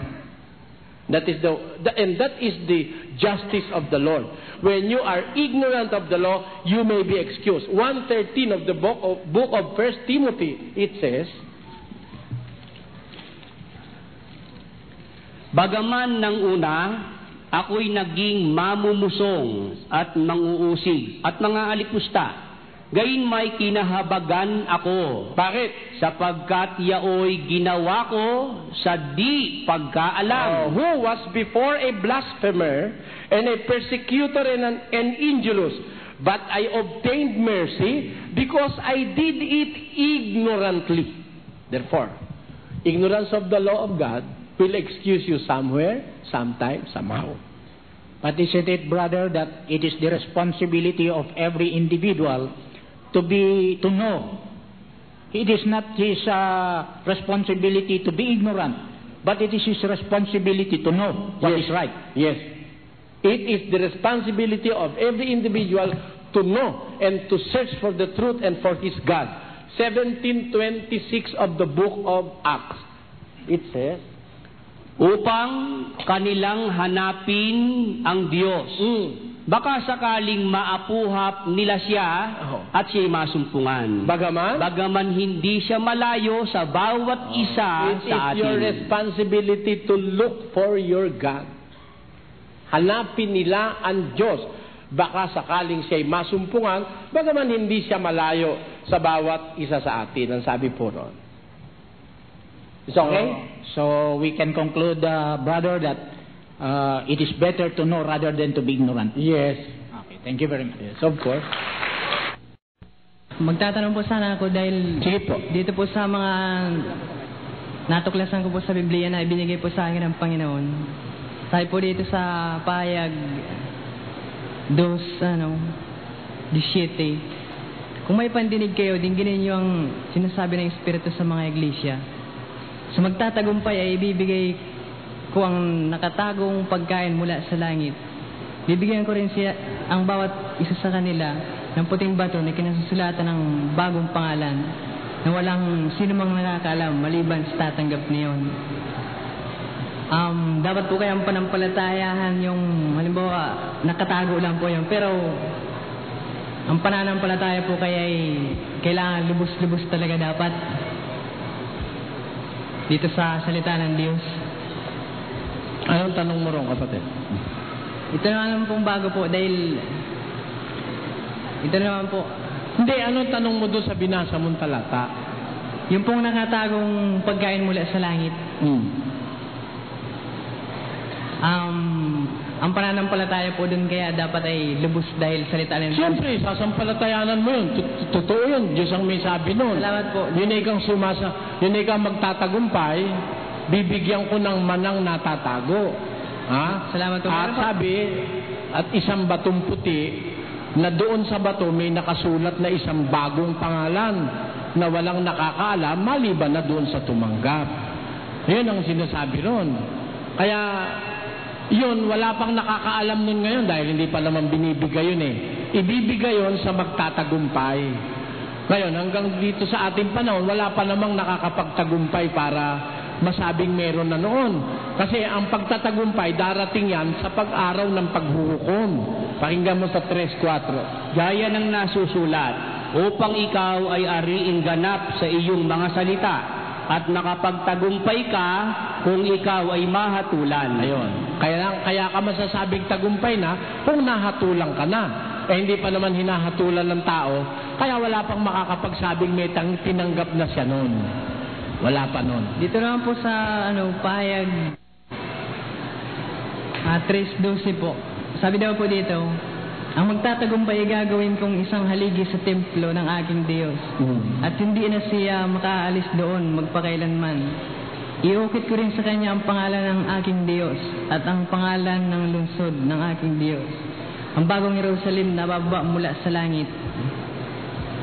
That is the justice of the Lord. When you are ignorant of the law, you may be excused. 1:13 of the book of 1 Timothy, it says, Bagaman ng una, ako'y naging mamumusong at manguusig at mga alipusta. Gayon may kinahabagan ako. Bakit? Sapagkat yaoy ginawa ko sa di pagkaalam. Who was before a blasphemer and a persecutor and injurious, but I obtained mercy because I did it ignorantly. Therefore, ignorance of the law of God will excuse you somewhere, sometime, somehow. But isn't it, brother, that it is the responsibility of every individual to know? It is not his responsibility to be ignorant, but it is his responsibility to know what is right. Yes. It is the responsibility of every individual to know and to search for the truth and for his God. 17:26 of the book of Acts. It says, upang kanilang hanapin ang Diyos. Baka sakaling maapuhap nila siya at siya'y masumpungan. Bagaman hindi siya malayo sa bawat isa sa atin. It is your responsibility to look for your God. Hanapin nila ang Diyos. Baka sakaling siya'y masumpungan, bagaman hindi siya malayo sa bawat isa sa atin. Ang sabi po ron. It's okay? So we can conclude, brother, that it is better to know rather than to be ignorant. Yes. Okay, thank you very much. Yes, of course. Magtatanong po sana ako dahil dito po sa mga natuklasan ko po sa Biblia na ibinigay po sa akin ng Panginoon. Sabi po dito sa pahayag 2:17, kung may pandinig kayo, dingginin niyo ang sinasabi ng Espiritu sa mga iglesia. So magtatagumpay ay ibibigay ko ang nakatagong pagkain mula sa langit. Bibigyan ko rin siya ang bawat isa sa kanila ng puting bato na kinasusulatan ng bagong pangalan na walang sino mang nakakaalam maliban sa tatanggap niyon. Dapat po kayang panampalatayahan yung halimbawa nakatago lang po yun, pero ang pananampalataya po kaya ay kailangan lubos-lubos talaga dapat dito sa salita ng Diyos. Anong tanong mo ron, kapatid? Ito naman pong bago po dahil ito naman po. Hindi, anong tanong mo doon sa binasa mong talata? Yung pong nakatagong pagkain mula sa langit. Ang pananampalataya po doon kaya dapat ay lubos dahil salita ng Diyos. Siyempre, sasampalatayanan mo yun. Totoo yun. Diyos ang may sabi noon. Salamat po. Yun ay kang magtatagumpay, bibigyan ko ng manang natatago. Ha? Salamat po. At sabi, at isang batong puti, na doon sa bato may nakasulat na isang bagong pangalan na walang nakakaalam maliban na doon sa tumanggap. Yun ang sinasabi ron. Kaya, yun, wala pang nakakaalam nun ngayon dahil hindi pa naman binibigay yun eh. Ibibigay yun sa magtatagumpay. Ngayon, hanggang dito sa ating panahon, wala pa namang nakakapagtagumpay para masabing meron na noon. Kasi ang pagtatagumpay, darating yan sa pag-araw ng paghuhukom. Pakinggan mo sa 3:4. Gaya ng nasusulat, upang ikaw ay ariing ganap sa iyong mga salita at nakapagtagumpay ka kung ikaw ay mahatulan. Ayun. Kaya ka masasabing tagumpay na kung nahatulan ka na. Hindi pa naman hinahatulan ng tao, kaya wala pang makakapagsabing may tinanggap na siya noon. Wala pa noon. Dito naman po sa pahayag 3:12 po. Sabi daw po dito, ang magtatagumpay ay gagawin kong isang haligi sa templo ng aking Diyos. At hindi na siya makaalis doon magpakailanman. Iukit ko rin sa kanya ang pangalan ng aking Diyos at ang pangalan ng lungsod ng aking Diyos. Ang bagong Jerusalem na bababa mula sa langit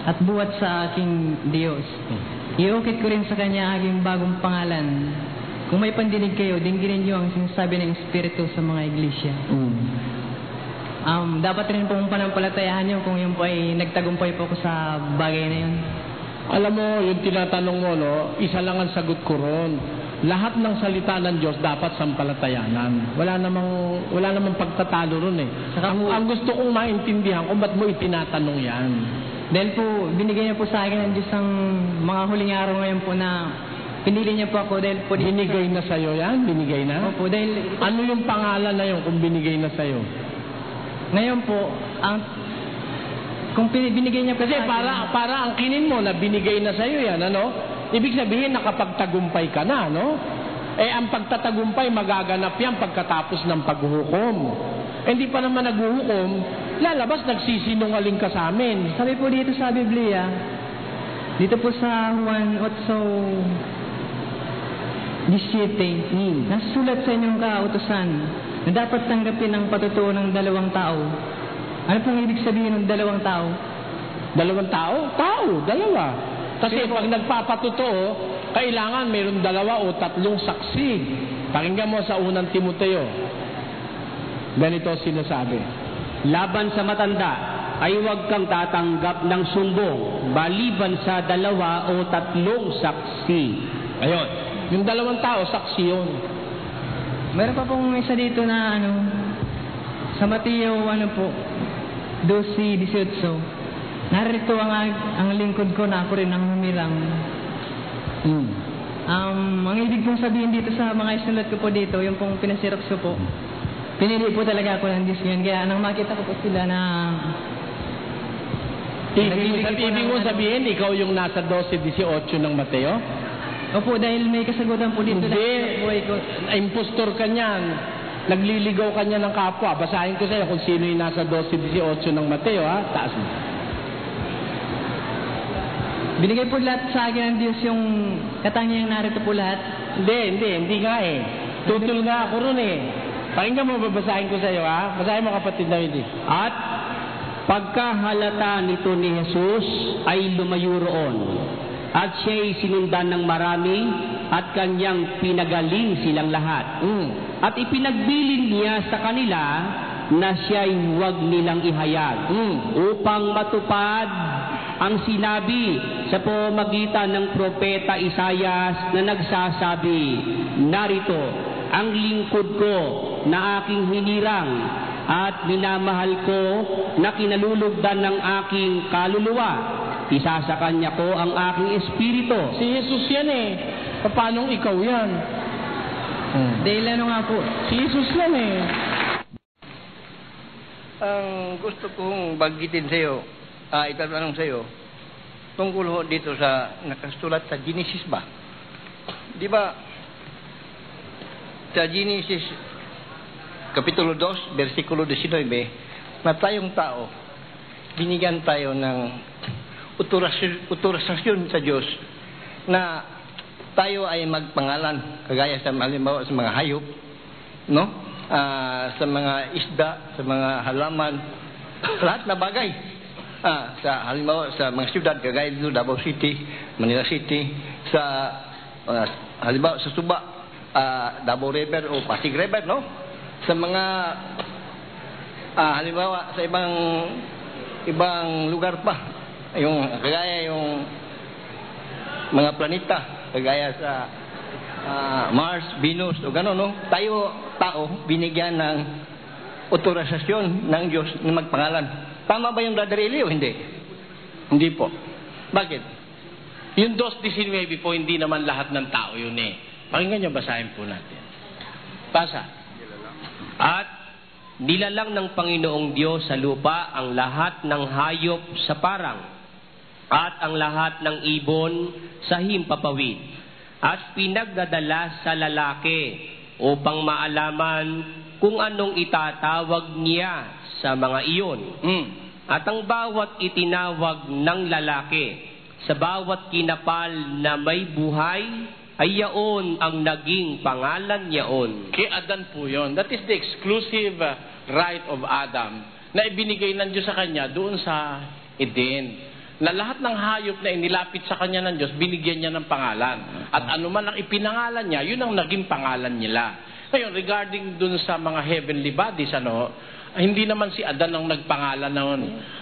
at buhat sa aking Diyos. Iukit ko rin sa kanya aking bagong pangalan. Kung may pandinig kayo, dingginin niyo ang sinasabi ng Espiritu sa mga iglesia. Dapat rin pong panampalatayaan niyo kung yun po ay nagtagumpay po ko sa bagay na yun. Alam mo, yung tinatanong mo, no, isa lang ang sagot ko ron. Lahat ng salita ng Diyos dapat sampalatayanan. Wala namang pagtatalo ron eh. Ang gusto kong maintindihan kung ba't mo itinatanong yan. Dahil po, binigay niya po sa akin ng Diyos ang mga huling araw ngayon po na pinili niya po ako dahil po... Binigay na sa'yo yan? Binigay na? Opo, dahil... Ano yung pangalan na yun kung binigay na sa'yo? Ngayon po, kung binigay niya po kasi para ang kinin mo na binigay na sa'yo yan, ano? Ibig sabihin nakapagtagumpay ka na, no? Ang pagtatagumpay magaganap yan pagkatapos ng paghuhukom. Hindi pa naman naghuhukom, lalabas nagsisinungaling ka sa amin. Sabi po dito sa Biblia, dito po sa Juan 8:17, nasusulat sa inyong kautusan na dapat tanggapin ang patutuo ng dalawang tao. Ano pong ibig sabihin ng dalawang tao? Dalawang tao? Tao, dalawa. Kasi pag nagpapatotoo, kailangan mayroong 2 o 3 saksi. Pakinggan mo sa unang Timoteo. Ganito sinasabi. Laban sa matanda ay huwag kang tatanggap ng sumbong maliban sa 2 o 3 saksi. Ayun. Yung 2 tao, saksi yun. Meron pa pong isa dito na sa Mateo 12:18. Narito ang lingkod ko na ako rin ang humirang. Ang ibig kong sabihin dito sa mga isulat ko po dito, yung pong pinasirok ko po, pinili po talaga ako ng Diyos ngayon. Kaya nang makita ko po sila na... Ibig mo sabihin, ikaw yung nasa 12:18 ng Mateo? Opo, dahil may kasagutan po dito. Hindi, impostor ka niyan. Nagliligaw ka niya ng kapwa. Basahin ko sa'yo kung sino yung nasa 12:18 ng Mateo, ha? Taas mo. Binigay po lahat sa akin ng Diyos yung katangiang narito po lahat. Hindi nga eh. Tutul nga ako ron eh. Pakinggan mo, babasahin ko sa iyo, ha? Basahin mo, kapatid David. At pagkahalata nito ni Jesus ay lumayo roon. At siya'y sinundan ng marami at kanyang pinagaling silang lahat. At ipinagbilin niya sa kanila na siya'y huwag nilang ihayag upang matupad ang sinabi sa pamamagitan ng propeta Isaias na nagsasabi, narito, ang lingkod ko na aking hinirang at minamahal ko na kinalulugdan ng aking kaluluwa. Isa sa kanya ko ang aking espiritu. Si Jesus yan eh. Paano ikaw yan? Dahil nga po, si Jesus yan eh. Ang gusto kong bagitin sa iyo, itatanong sa iyo, tungkol ho dito sa nakasulat sa Genesis ba? Di ba, sa Genesis, Kapitulo 2, versikulo 19, na tayong tao, binigyan tayo ng uturasyon sa Diyos na tayo ay magpangalan, kagaya sa halimbawa sa mga hayop, no? Sa mga isda, sa mga halaman, lahat na bagay. Sa halimbawa sa mga siyudad, kagaya dito Davao City, Manila City, sa halimbawa sa Suba, Davao River o Pasig River, no? Sa mga halimbawa sa ibang lugar pa, yung kagaya yung mga planeta, kagaya sa Mars, Venus, o gano'n, no? Tayo, tao, binigyan ng otorisasyon ng Diyos na magpangalan. Tama ba yung Brother Eli o hindi? Hindi po. Bakit? Yung 2:19 po, hindi naman lahat ng tao yun eh. Pakinggan nyo, basahin po natin. Basa. At nilalang ng Panginoong Diyos sa lupa ang lahat ng hayop sa parang at ang lahat ng ibon sa himpapawid at pinagdadala sa lalaki upang maalaman kung anong itatawag niya sa mga iyon. At ang bawat itinawag ng lalaki sa bawat kinapal na may buhay ay yaon ang naging pangalan yaon. Kay Adan po yun. That is the exclusive right of Adam na ibinigay ng Diyos sa kanya doon sa Eden. Na lahat ng hayop na inilapit sa kanya ng Diyos, binigyan niya ng pangalan. At anuman ang ipinangalan niya, yun ang naging pangalan nila. Ngayon, regarding dun sa mga heavenly bodies, hindi naman si Adan ang nagpangalan noon.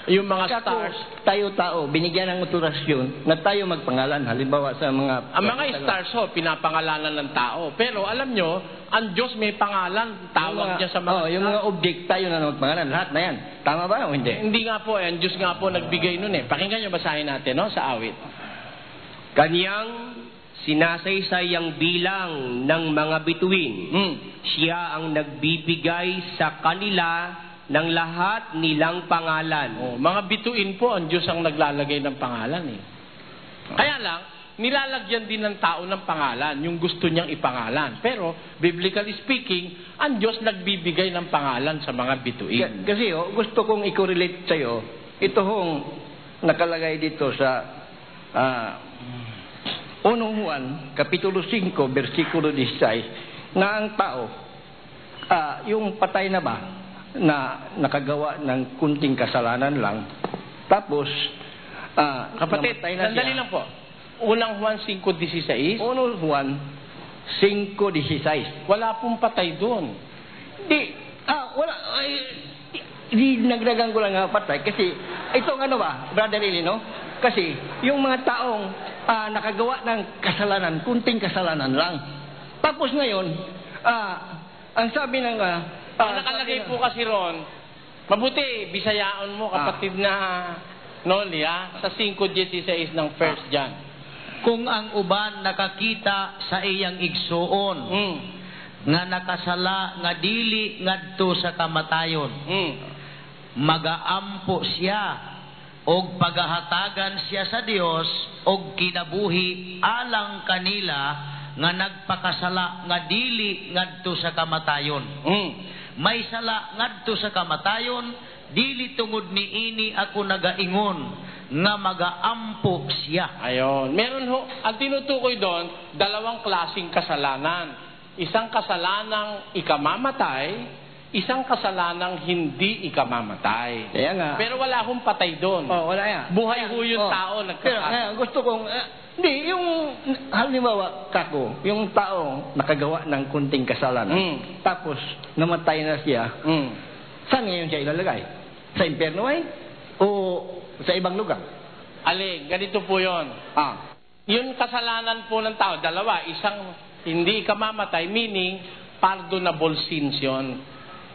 Yung mga stars, tayo-tao, binigyan ng otorasyon na tayo magpangalan. Halimbawa sa mga... Ang mga stars, pinapangalanan ng tao. Pero alam nyo, ang Diyos may pangalan, tawag niya sa mga yung mga object tayo na magpangalan, lahat na yan. Tama ba o hindi? Hindi nga po, ang Diyos nga po nagbigay nun eh. Pakinggan nyo, basahin natin sa awit. Kanyang sinasaysay ang bilang ng mga bituin. Siya ang nagbibigay sa kanila ng lahat nilang pangalan. Mga bituin po, ang Diyos ang naglalagay ng pangalan eh. Kaya lang, nilalagyan din ng tao ng pangalan, yung gusto niyang ipangalan. Pero, biblically speaking, ang Diyos nagbibigay ng pangalan sa mga bituin. Kasi gusto kong i-correlate sa'yo, ito hong nakalagay dito sa 1 Juan, Kapitulo 5, versikulo 16, na ang tao, yung patay na ba, na nakagawa ng kunting kasalanan lang, tapos, kapatid, sandali lang po. Unang Juan 5:16? 1 Juan 5:16. Wala pong patay doon. Wala. Di nagdagang ko lang patay. Kasi, itong Brother Eli, no? Kasi, yung mga taong nakagawa ng kasalanan, kunting kasalanan lang. Tapos ngayon, ang sabi ng... ang nakalagay po kasi ron, mabuti, bisayaan mo, kapatid na Noli, sa 5:16 ng 1 John. Kung ang uban nakakita sa iyang igsuon, nga nakasala nga dili ngadto sa kamatayon, magaampo siya og pagahatagan siya sa Dios og kinabuhi alang kanila nga nagpakasala nga dili ngadto sa kamatayon. May sala ngadto sa kamatayon, dili tungod niini ako nagaingon nga magaampo siya. Ayon. Meron ang tinutukoy doon, dalawang klaseng kasalanan. Isang kasalanang ikamamatay, isang kasalanang hindi ikamamatay. Kaya nga. Pero wala akong patay doon. Wala yan. Buhay ho yung tao nagkasala. Gusto kong, hindi, yung halimbawa, yung tao nakagawa ng kunting kasalanan, tapos namatay na siya, saan ngayon siya ilalagay? Sa impyerno ay? O sa ibang lugar? Ganito po yun. Yung kasalanan po ng tao, dalawa. Isang hindi ikamamatay, meaning pardonable sins yun.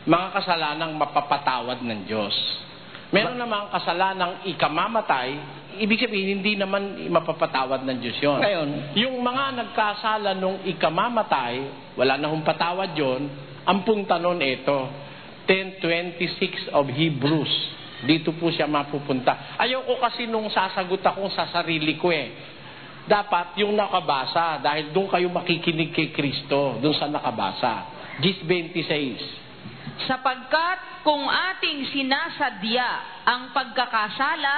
Mga kasalanang mapapatawad ng Diyos. Meron namang kasalanang ikamamatay, ibig sabihin, hindi naman mapapatawad ng Diyos yun. Ngayon, yung mga nagkasala nung ikamamatay, wala na hong patawad yun, ang punta nun ito, 10:26 of Hebrews. Dito po siya mapupunta. Ayoko kasi nung sasagot ako sa sarili ko eh. Dapat yung nakabasa, dahil doon kayo makikinig kay Kristo, doon sa nakabasa. 10:26. Sapagkat kung ating sinasadya ang pagkakasala,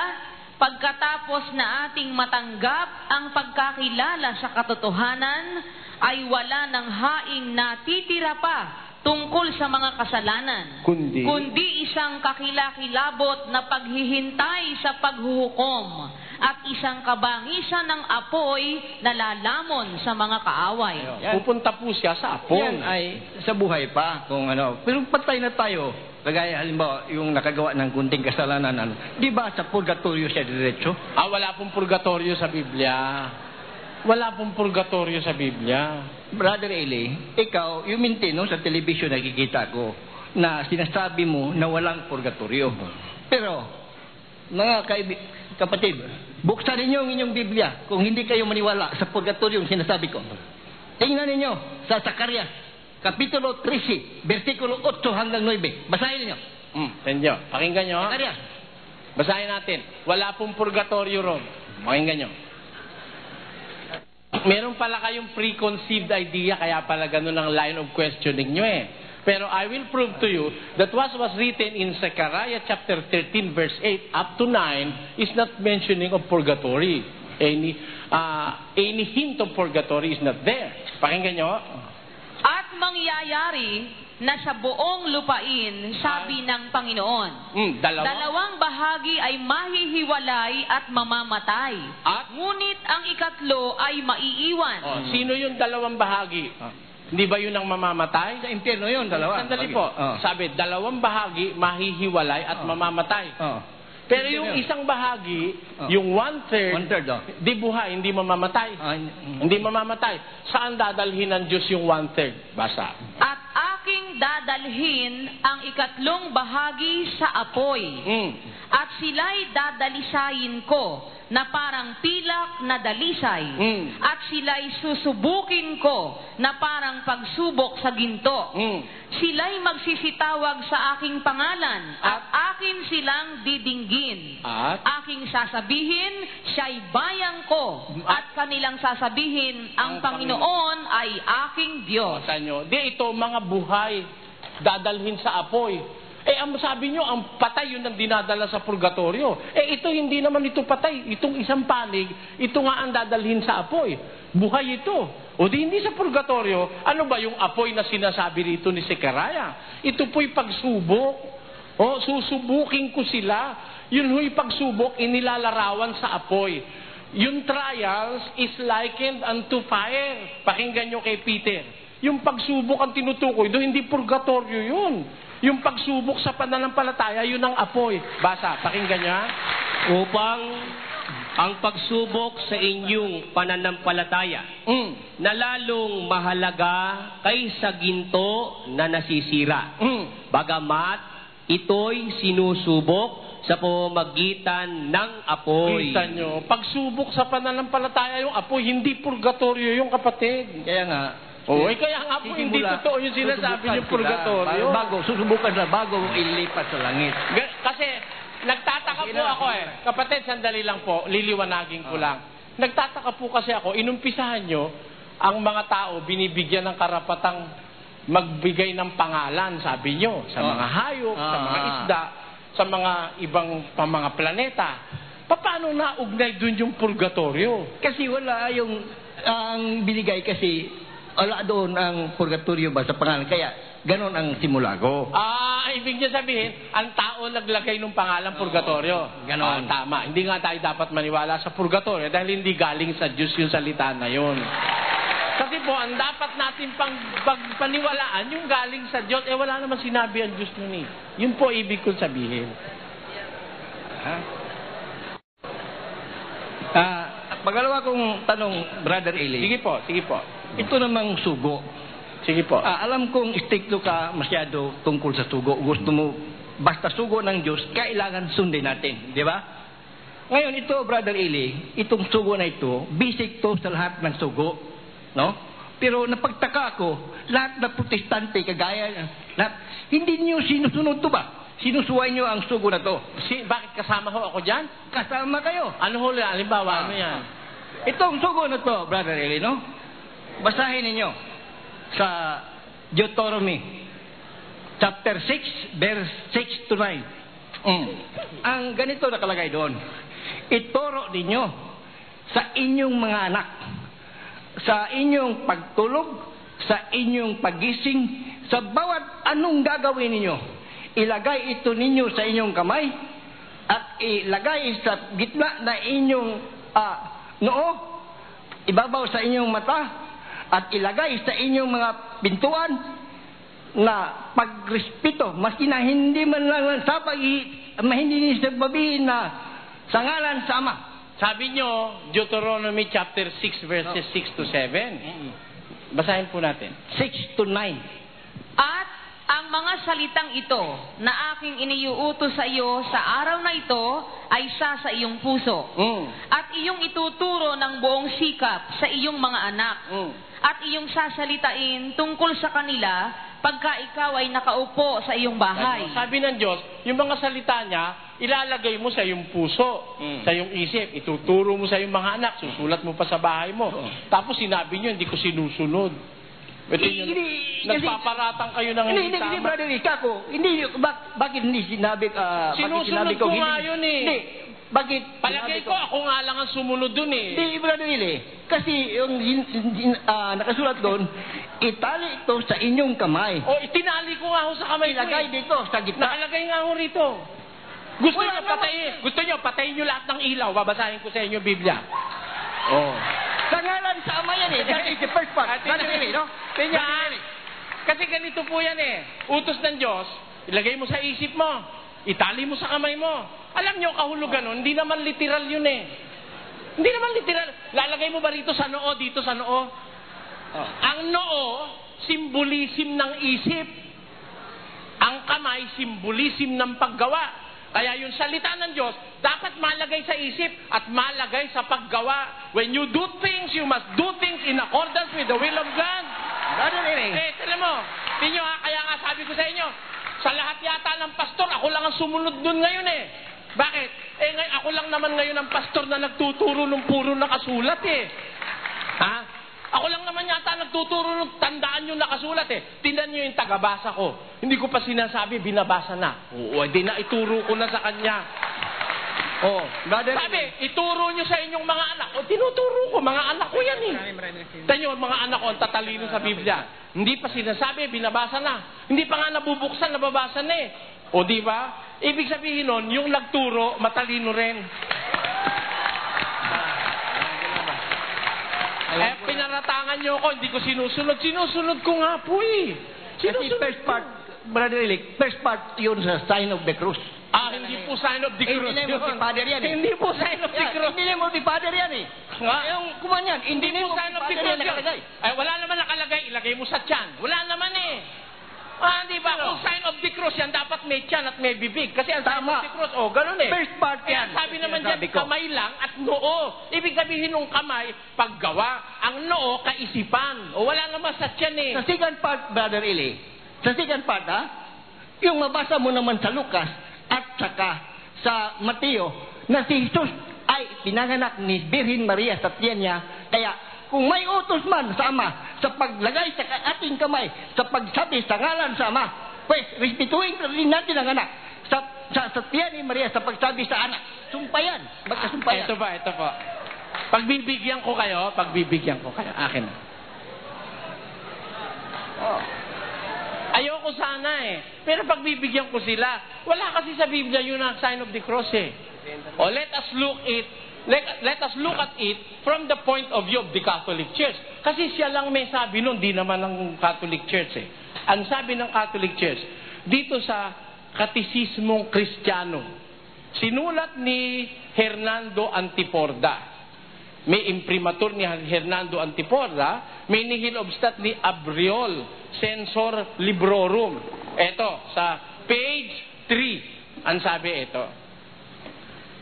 pagkatapos na ating matanggap ang pagkakilala sa katotohanan, ay wala ng haing natitira pa tungkol sa mga kasalanan, kundi isang kakilakilabot na paghihintay sa paghuhukom at isang kabangisan ng apoy na lalamon sa mga kaaway. Pupunta po siya sa apoy. Yan ay sa buhay pa. Pero patay na tayo. Kagaya halimbawa, yung nakagawa ng kunting kasalanan, di ba sa purgatorio siya diretso? Wala pong purgatorio sa Biblia. Wala pong purgatorio sa Biblia. Brother Eli, ikaw, yung mintino sa television nakikita ko na sinasabi mo na walang purgatorio. Pero, mga kapatid, buksan ninyo ang inyong Biblia kung hindi kayo maniwala sa purgatorio yung sinasabi ko. Tingnan ninyo sa Zacarias, Kapitulo 13, versikulo 8 hanggang 9. Basahin ninyo. Tenyo, pakinggan nyo. Zacarias. Basahin natin. Wala pong purgatorio ron. Pakinggan nyo. Meron pala kayong preconceived idea, kaya pala ganun ang line of questioning nyo eh. Pero I will prove to you that what was written in Zechariah chapter 13 verse 8 up to 9 is not mentioning of purgatory. Any hint of purgatory is not there. Pakinggan nyo. At mangyayari na sa buong lupain, sabi ng Panginoon, dalawang bahagi ay mahihiwalay at mamamatay. Ngunit ang ikatlo ay maiiwan. Sino yung dalawang bahagi? Hindi ba yun ang mamamatay? Sa impyerno yun, dalawa. Sandali po. Sabi, dalawang bahagi mahihiwalay at mamamatay. Pero yung isang bahagi, yung one-third, di buhay, hindi mamamatay. Hindi mamamatay. Saan dadalhin ng Diyos yung one-third? Basa. At aking dadalhin ang ikatlong bahagi sa apoy. At sila'y dadalisayin ko na parang pilak na dalisay. At sila'y susubukin ko na parang pagsubok sa ginto. Sila'y magsisitawag sa aking pangalan at akin silang didinggin. Aking sasabihin, siya'y bayang ko. At kanilang sasabihin, ang Panginoon ay aking Diyos. Di ito mga buhay dadalhin sa apoy. Ang sabi nyo, ang patay yun ang dinadala sa purgatorio. Ito hindi naman ito patay. Itong isang panig, ito nga ang dadalhin sa apoy. Buhay ito. O di hindi sa purgatorio, ano ba yung apoy na sinasabi rito ni Zechariah? Ito po'y pagsubok. Susubukin ko sila. Yun ho'y pagsubok, inilalarawan sa apoy. Yung trials is likened unto fire. Pakinggan nyo kay Peter. Yung pagsubok ang tinutukoy, doon hindi purgatorio yun. Yung pagsubok sa pananampalataya, yun ang apoy. Basa, pakinggan niya. Upang ang pagsubok sa inyong pananampalataya na lalong mahalaga kaysa ginto na nasisira. Bagamat ito'y sinusubok sa pamamagitan ng apoy. Kita nyo, pagsubok sa pananampalataya, yung apoy, hindi purgatorio yung kapatid. Kaya nga, kaya nga po, hindi totoo yung sinasabi niyo purgatorio. Susubukan na bago ilipat sa langit. Kasi, nagtataka po ako Kapatid, sandali lang po, liliwanagin ko lang. Nagtataka po kasi ako, inumpisahan nyo, ang mga tao binibigyan ng karapatang magbigay ng pangalan, sabi nyo, sa mga hayop, sa mga isda, sa mga ibang mga planeta. Paano naugnay dun yung purgatorio? Kasi wala ang binigay kasi wala doon ang purgatorio ba sa pangalan. Kaya, ganon ang simula ko. Ibig niya sabihin, ang tao naglagay ng pangalan purgatorio. Ganon. Tama. Hindi nga tayo dapat maniwala sa purgatorio dahil hindi galing sa Diyos yung salita na yun. Kasi po, ang dapat natin pagpaniwalaan yung galing sa Diyos, wala naman sinabi ang Diyos nun eh. Yun po ibig kong sabihin. Pagalawa kong tanong, Brother Eli. Sige po. Ito namang sugo. Sige po. Alam kong stricto ka masyado tungkol sa sugo. Gusto mo, basta sugo ng Diyos, kailangan sundin natin. Di ba? Ngayon, ito, Brother Eli, itong sugo na ito, basic to sa lahat ng sugo. No? Pero napagtaka ako, lahat na protestante, kagaya, lahat, hindi niyo sinusunod to ba? Sinusuway niyo ang sugo na to. Bakit kasama ho ako dyan? Kasama kayo. Ano ho, halimbawa, ano yan? Itong sugo na to, Brother Eli, no? Basahin ninyo sa Deuteronomy chapter 6 verse 6 to 9. Ang ganito nakalagay doon. Ituro ninyo sa inyong mga anak, sa inyong pagtulog, sa inyong pagising, sa bawat anong gagawin ninyo, ilagay ito ninyo sa inyong kamay at ilagay sa gitna na inyong noo, ibabaw sa inyong mata, at ilagay sa inyong mga pintuan na pagrespeto, maski na hindi man lang hindi nagbabihin na sa ngalan sa Ama, Sabi nyo, Deuteronomy chapter 6 verses 6 to 7. Basahin po natin. 6 to 9. At ang mga salitang ito na aking iniuutos sa iyo sa araw na ito ay sa iyong puso. At iyong ituturo ng buong sikap sa iyong mga anak. At iyong sasalitain tungkol sa kanila pagka ikaw ay nakaupo sa iyong bahay. Sabi ng Diyos, yung mga salita niya, ilalagay mo sa iyong puso, sa iyong isip, ituturo mo sa iyong mga anak, susulat mo pa sa bahay mo. Tapos sinabi niyo, hindi ko sinusunod. Nagpaparatang kayo ng hindi tama. Hindi, brother, kako, bakit hindi sinabi, sinusunod ko nga yun eh. Hindi, bakit? Palagay ko, ako nga lang ang sumunod dun eh. Hindi, brother Willie. Kasi yung nakasulat doon, itali ito sa inyong kamay. O, itinali ko nga ho sa kamay ko. Ilagay dito sa gitna. Nakalagay nga ho rito. Gusto nyo patayin nyo lahat ng ilaw. Babasahin ko sa inyo Biblia. Oh. Sa ngalan sa Ama yan eh. That is the first part. No? Kasi ganito po yan eh. Utos ng Diyos, ilagay mo sa isip mo. Itali mo sa kamay mo. Alam nyo, kahulugan nun, hindi naman literal yun eh. Hindi naman literal. Lalagay mo ba rito sa noo, dito sa noo? Ang noo, simbolism ng isip. Ang kamay, simbolism ng paggawa. Kaya yung salita ng Diyos, dapat malagay sa isip at malagay sa paggawa. When you do things, you must do things in accordance with the will of God. Tala mo, pinyo ha, kaya nga sabi ko sa inyo, sa lahat yata ng pastor, ako lang ang sumunod dun ngayon eh. Bakit? Ngayon, ako lang naman ngayon ang pastor na nagtuturo ng puro nakasulat eh. Ha? Ako lang naman yata nagtuturo ng tandaan yung nakasulat eh. Tingnan nyo yung tagabasa ko. Hindi ko pa sinasabi, binabasa na. Oo, di na ituro ko na sa kanya. Oh, sabi, ituro nyo sa inyong mga anak. O, tinuturo ko, mga anak ko yan eh. Tingnan nyo, mga anak ko, ang tatalino sa Biblia. Hindi pa sinasabi, binabasa na. Hindi pa nga nabubuksan, nababasa na eh. O, di ba? Ibig sabihin nun, yung nagturo, matalino rin. Pinaratangan nyo ako, hindi ko sinusunod. Sinusunod ko nga po eh. Kasi first part, Brother Elick, first part yun sa sign of the cross. Hindi po sign of the cross. Hindi mo si Father yan eh. Hindi po sign of the cross. Hindi mo si Father yan eh. Yung kuman yan, hindi mo sign of the cross nakalagay. Ay, wala naman nakalagay, ilagay mo sa tiyan. Wala naman eh. Di ba? Kung sign of the cross yan, dapat may tiyan at may bibig. Kasi ang sign of the cross, ganun eh. First part yan. Sabi naman dyan, kamay lang at noo. Ibig sabihin ng kamay, paggawa. Ang noo, kaisipan. Wala naman sa tiyan eh. Sa second part, Brother Eli, sa second part yung mabasa mo naman sa Lucas at saka sa Mateo, na si Jesus ay pinanganak ni Birhen Maria sa tiyan niya. Kaya, kung may utos man sa Ama sa paglagay sa ating kamay, sa pagsabi sa ngalan sa Ama, pues, respetuhin rin natin ang anak. Sa tiyan ni Maria, sa pagsabi sa anak. Sumpayan. Magkasumpayan. Ito po. Pagbibigyan ko kayo. Akin na. Ayoko sana eh. Pero pagbibigyan ko sila, wala kasi sa Biblia yun ang sign of the cross eh. Let us look at it from the point of view of the Catholic Church. Kasi siya lang may sabi nun, di naman ng Catholic Church eh. Ang sabi ng Catholic Church, dito sa Katisismong Kristiyano, sinulat ni Hernando Antiporda. May imprimatur ni Hernando Antiporda, may nihil obstat ni Abriol, Censor Librorum. Ito, sa page 3, ang sabi ito,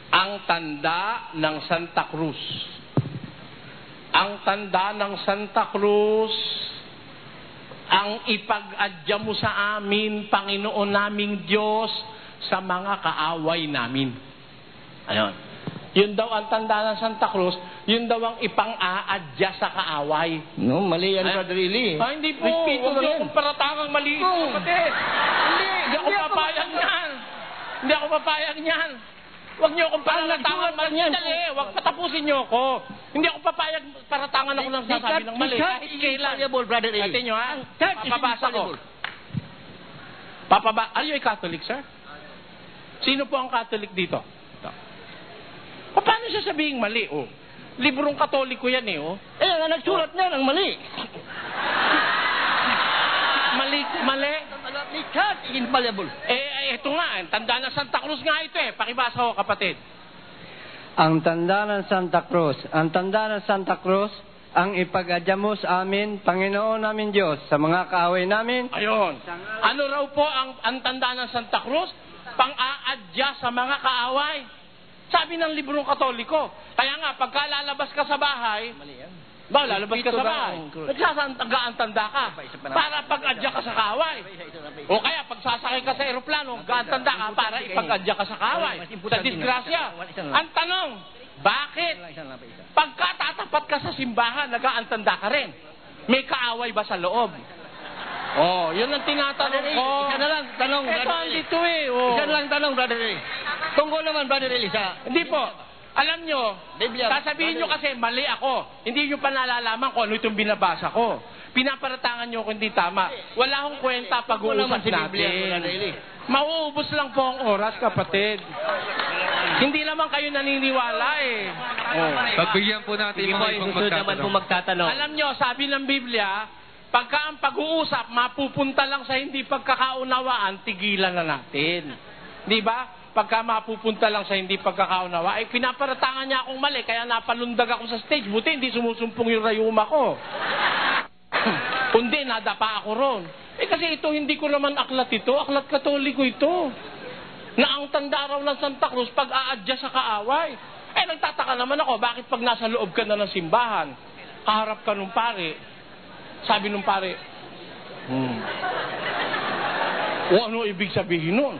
ang tanda ng Santa Cruz. Ang tanda ng Santa Cruz, ang ipag-adya mo sa amin, Panginoon naming Diyos, sa mga kaaway namin. Ayun. Yun daw ang tanda ng Santa Cruz, yun daw ang ipang-aadya sa kaaway. No, mali yan, Brother Eli. Hindi po. Huwag niyo akong paratangang mali. Kapatid. Hindi ako papayag yan. Hindi ako papayag yan. Huwag niyo akong paratangang mali. Dali, huwag patapusin niyo ako. Hindi ako papayag, paratangan ako ng sasabi ng mali. Kahit kailan. Brother Eli. Atin nyo ha? Papabasa ko. Are you a Catholic, sir? Sino po ang Catholic dito? Paano siya sabihing mali? Librong Katoliko yan eh. Nagsulat niya ng mali. Mali? The church is infallible. Ito nga, tanda ng Santa Cruz nga ito eh. Pakibasa ko, kapatid. Ang tanda ng Santa Cruz. Ang tanda ng Santa Cruz, ang ipag-adya mo sa amin, Panginoon namin Diyos, sa mga kaaway namin. Ayon. Ano raw po ang tanda ng Santa Cruz? Pang-aadya sa mga kaaway. Sabi ng librong Katoliko. Kaya nga, pagka lalabas ka sa bahay, lalabas ka sa bahay, nagsasantagaan-tanda ka para pag-adya ka sa kaaway. O kaya, pag sasakay ka sa eroplano, gaan-tanda ka para ipag-adya ka sa kaaway. Sa disgrasya. Ang tanong, bakit? Pagka tatapat ka sa simbahan, nag-aantanda ka rin. May kaaway ba sa loob? Oh, yun ang tinatanong ko. Isa na lang tanong, Ito ang dito eh. Isa na lang tanong, Brother Eli. Tungkol naman, Brother Eli, Hindi po. Alam nyo, sasabihin nyo kasi mali ako. Hindi nyo pa nalalaman kung ano itong binabasa ko. Pinaparatangan nyo kung hindi tama. Wala akong kwenta pag-uusap natin. Mauubos lang po ang oras, kapatid. Hindi naman kayo naniniwala eh. Pagbigyan po natin yung mga ibang magtatanong. Alam nyo, sabi ng Biblia, pagka ang pag-uusap mapupunta lang sa hindi pagkakaunawaan, tigilan na natin. Di ba? Pagka mapupunta lang sa hindi pagkakaunawa, pinaparatangan niya akong mali, kaya napalundag ako sa stage. Buti hindi sumusumpong yung rayuma ko. Kundi nadapa ako ron. Kasi ito, hindi ko naman aklat ito. Aklat Katoliko ito. Na ang tanda raw ng Santa Cruz, pag-aadya sa kaaway. Nagtataka naman ako, bakit pag nasa loob ka na ng simbahan, kaharap ka nung pare, sabi nung pare, ano ibig sabihin nun?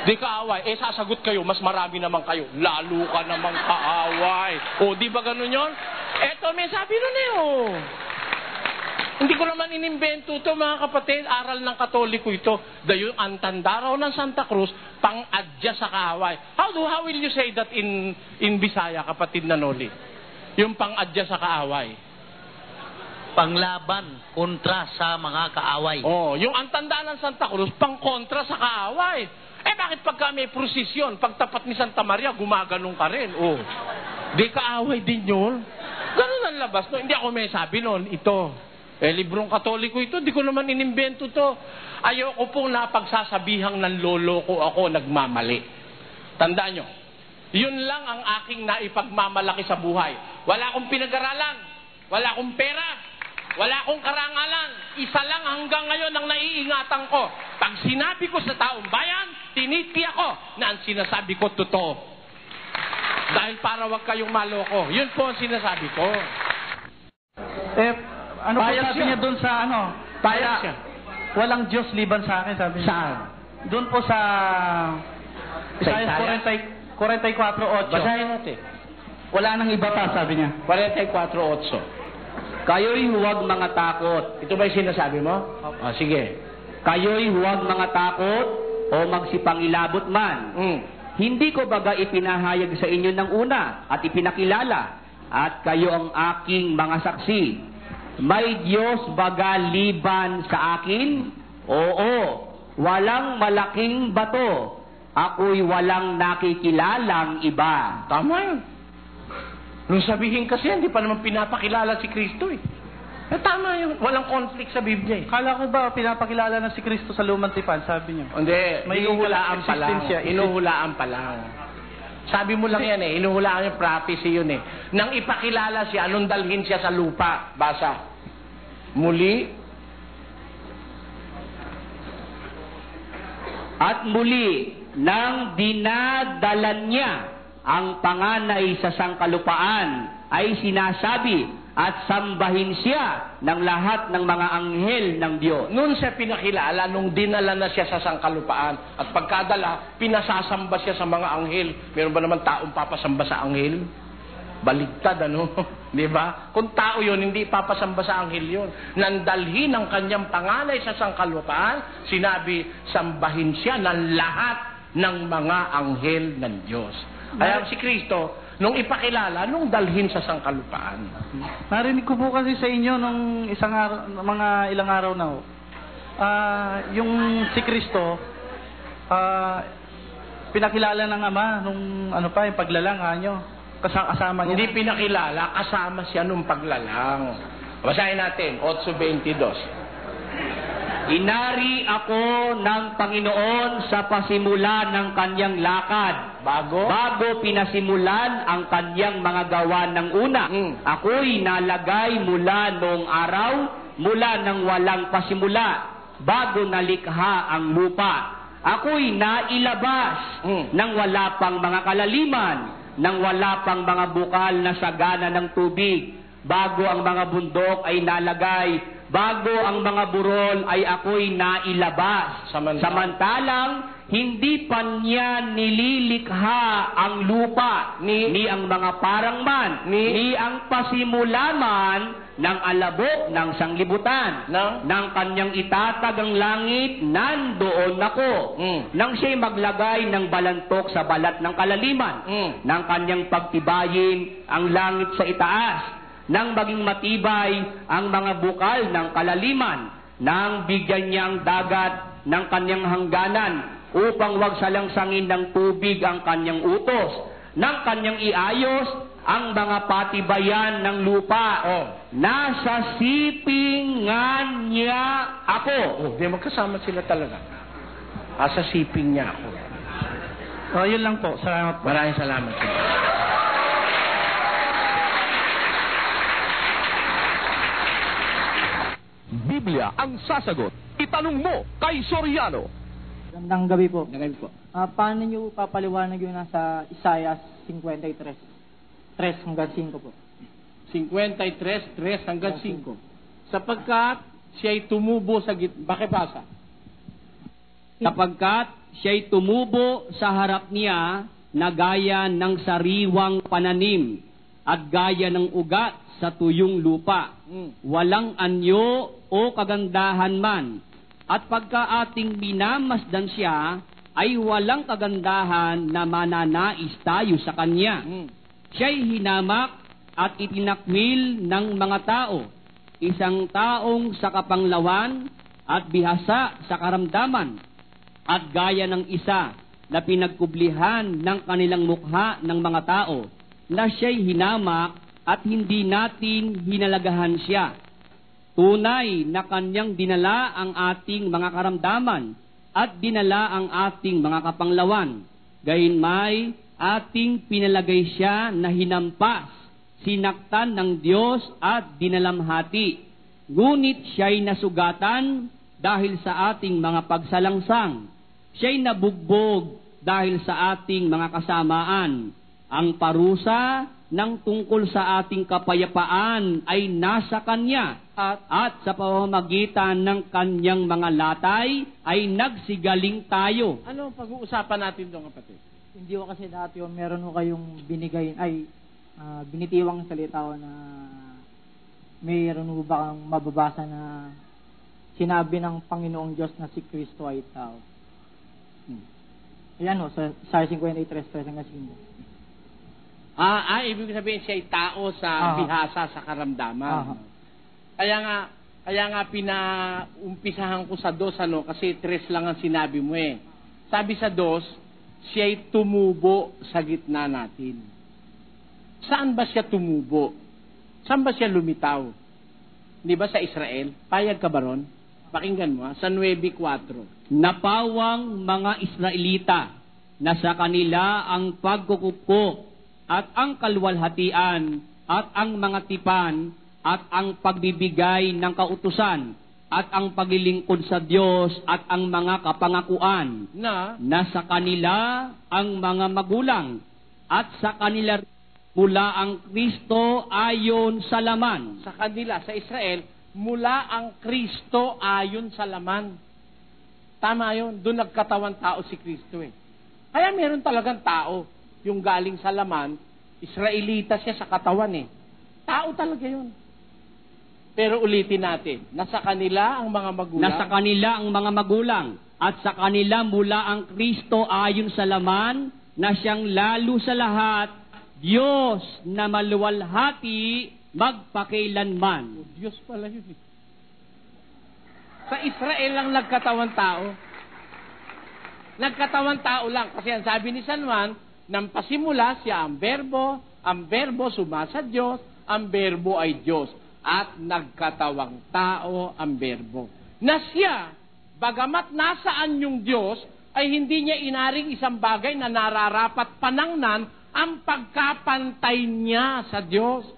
Di kaaway. Sasagot kayo, mas marami naman kayo. Lalo ka namang kaaway. Di ba ganun yun? Eto, may sabi nun eh, Hindi ko naman inimbento ito, mga kapatid. Aral ng Katoliko ito. Dayon, ang tanda raw ng Santa Cruz, pang-adya sa kaaway. How will you say that in Bisaya, kapatid na Noli? Yung pang-adya sa kaaway. Panglaban kontra sa mga kaaway. Yung ang tanda ng Santa Cruz, pang-kontra sa kaaway. Bakit pagka may prosesyon, pagtapat ni Santa Maria, gumaganong ka rin? Di kaaway din yun. Ganun ang labas. No? Hindi ako may sabi noon, ito. Librong Katoliko ito, di ko naman inimbento to. Ayoko pong napagsasabihang ng lolo ko ako nagmamali. Tandaan nyo, yun lang ang aking naipagmamalaki sa buhay. Wala akong pinag-aralan, wala akong pera, wala akong karangalan. Isa lang hanggang ngayon ang naiingatan ko. Pag sinabi ko sa taong bayan, tinitiyak ko na ang sinasabi ko totoo. Dahil para wag kayong maloko. Yun po ang sinasabi ko. Ano po sabi niya doon sa walang Diyos liban sa akin, sabi niya. Saan? Doon po sa Isaiah 44:8. Basahin natin. Wala nang iba pa, sabi niya. 44:8. Kayo'y huwag mga takot. Ito ba yung sinasabi mo? Sige. Kayo'y huwag mga takot o magsipangilabot man. Hindi ko baga ipinahayag sa inyo ng una at ipinakilala at kayo ang aking mga saksi. May Diyos baga liban sa akin? Oo. Walang malaking bato. Ako'y walang nakikilalang iba. Tama yun. Nung sabihin kasi, hindi pa naman pinapakilala si Kristo eh. Tama yun. Walang conflict sa Biblia eh. Kala ko ba pinapakilala na si Kristo sa lumang tipan, sabi niyo? Hindi. Inuhulaan pa lang. Inuhulaan pa lang. Sabi mo lang yan eh. Inuhulaan yung prophecy yun eh. Nang ipakilala siya, anong dalhin siya sa lupa? Basa. Muli. At muli, nang dinadalan niya ang panganay sa sangkalupaan ay sinasabi at sambahin siya ng lahat ng mga anghel ng Diyos. Noon siya pinakilala, nung dinala na siya sa sangkalupaan at pagkadala, pinasasamba siya sa mga anghel. Meron ba naman taong papasamba sa anghel? Baligtad, ano? Di ba? Kung tao yun, hindi papasamba sa anghel yun. Nandalhin ang kanyang panganay sa sangkalupaan, sinabi, sambahin siya ng lahat ng mga anghel ng Diyos. Kaya si Kristo, nung ipakilala, nung dalhin sa sangkalupaan. Narinig ko po kasi sa inyo nung mga ilang araw na yung si Kristo, pinakilala ng Ama nung yung paglalanga nyo. Kasama niya. Hindi pinakilala, kasama siya nung paglalang. Basahin natin, 8:22. Inari ako ng Panginoon sa pasimula ng kanyang lakad. Bago pinasimulan ang kanyang mga gawa ng una. Ako'y nalagay mula noong araw, mula nang walang pasimula, bago nalikha ang lupa. Ako'y nailabas nang wala pang mga kalaliman, nang wala pang mga bukal na sagana ng tubig. Bago ang mga bundok ay nalagay, bago ang mga burol ay ako'y nailabas. Samantalang hindi pa niya nililikha ang lupa, ni ang mga parangman, ni ang pasimulaman ng alabok ng sanglibutan. Nang kanyang itatag ang langit, nandoon ako. Nang siya'y maglagay ng balantok sa balat ng kalaliman, nang kanyang pagtibayin ang langit sa itaas, nang maging matibay ang mga bukal ng kalaliman, nang bigyan niya ang dagat ng kanyang hangganan, upang wag salangsangin ng tubig ang kanyang utos, nang kanyang iayos ang mga patibayan ng lupa. Nasa sipingan niya ako. Di magkasama sila talaga. Sa siping niya ako. Yun lang po. Salamat po. Maraming salamat po. Biblia ang sasagot. Itanong mo kay Soriano. Magandang gabi po. Magandang gabi po. Paano niyo papaliwanag yung nasa Isaiah 53, 3 hanggang 5 po? 53, 3 hanggang 5. Sapagkat siya'y tumubo sa gitna. Bakit basa? Sapagkat siya'y tumubo sa harap niya na gaya ng sariwang pananim at gaya ng ugat sa tuyong lupa. Walang anyo o kagandahan man. At pagka ating minamasdan siya, ay walang kagandahan na mananais tayo sa kanya. Siya'y hinamak at itinakwil ng mga tao, isang taong sa kapanglawan at bihasa sa karamdaman, at gaya ng isa na pinagkublihan ng kanilang mukha ng mga tao, na siya'y hinamak at hindi natin hinalagahan siya. Tunay na kanyang dinala ang ating mga karamdaman at dinala ang ating mga kapanglawan. Gayunmay, ating pinalagay siya na hinampas, sinaktan ng Diyos at dinalamhati. Ngunit siya'y nasugatan dahil sa ating mga pagsalangsang. Siya'y nabugbog dahil sa ating mga kasamaan. Ang parusa ng tungkol sa ating kapayapaan ay nasa Kanya, at sa pamamagitan ng Kanyang mga latay ay nagsigaling tayo. Ano ang pag-uusapan natin doon, kapatid? Hindi ko kasi dati yung meron ko kayong binigay, binitiwang salita ko na mayroon ko ba kang mababasa na sinabi ng Panginoong Diyos na si Kristo ay tao. Ayan sa Isaiah 53, 3 hanggang 5. Ibig sabihin siya ay tao sa bihasa sa karamdaman. Kaya nga pinaumpisahan ko sa 2, kasi 3 lang ang sinabi mo eh. Sabi sa 2, siya ay tumubo sa gitna natin. Saan ba siya tumubo? Saan ba siya lumitaw? Di ba sa Israel? Payag ka ba ron? Pakinggan mo sa 9:4. Napawang mga Israelita na sa kanila ang pagkukupkop at ang kalwalhatian at ang mga tipan at ang pagbibigay ng kautusan at ang paglilingkod sa Diyos at ang mga kapangakuan na sa kanila ang mga magulang at sa kanila mula ang Kristo ayon sa laman. Sa kanila, sa Israel, mula ang Kristo ayon sa laman. Tama yun. Doon nagkatawan tao si Kristo eh. Kaya meron talagang tao. Yung galing sa laman, Israelita siya sa katawan eh. Tao talaga yun. Pero ulitin natin, nasa kanila ang mga magulang. Nasa kanila ang mga magulang. At sa kanila mula ang Kristo ayon sa laman, na siyang lalo sa lahat, Diyos na maluwalhati magpakailanman. Diyos pala yun eh. Sa Israel lang nagkatawan tao. Nagkatawan tao lang. Kasi ang sabi ni San Juan, nang pasimula siya ang berbo sumasa Diyos, ang berbo ay Diyos, at nagkatawang tao ang berbo. na siya, bagamat nasaan yung Diyos, ay hindi niya inaring isang bagay na nararapat panangnan ang pagkapantay niya sa Diyos.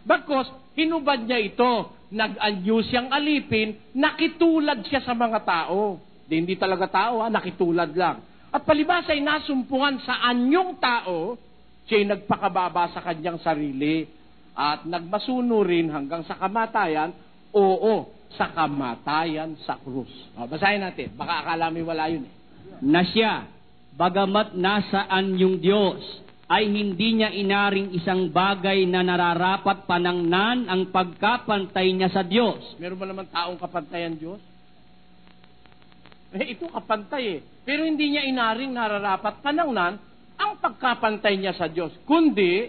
Bagkus, hinubad niya ito. Nag-anyo siyang alipin, nakitulad siya sa mga tao. Hindi talaga tao, nakitulad lang. At palibas ay nasumpungan sa anyong tao, siya'y nagpakababa sa kanyang sarili. At nagmasuno rin hanggang sa kamatayan, sa kamatayan sa krus. Basahin natin, baka akala may wala yun eh. Na siya, bagamat nasaan yung Diyos, ay hindi niya inaring isang bagay na nararapat panangnan ang pagkapantay niya sa Diyos. Meron ba naman taong kapantayan Diyos? Ito kapantay eh. Pero hindi niya inaring nararapat panangnan ang pagkapantay niya sa Diyos. Kundi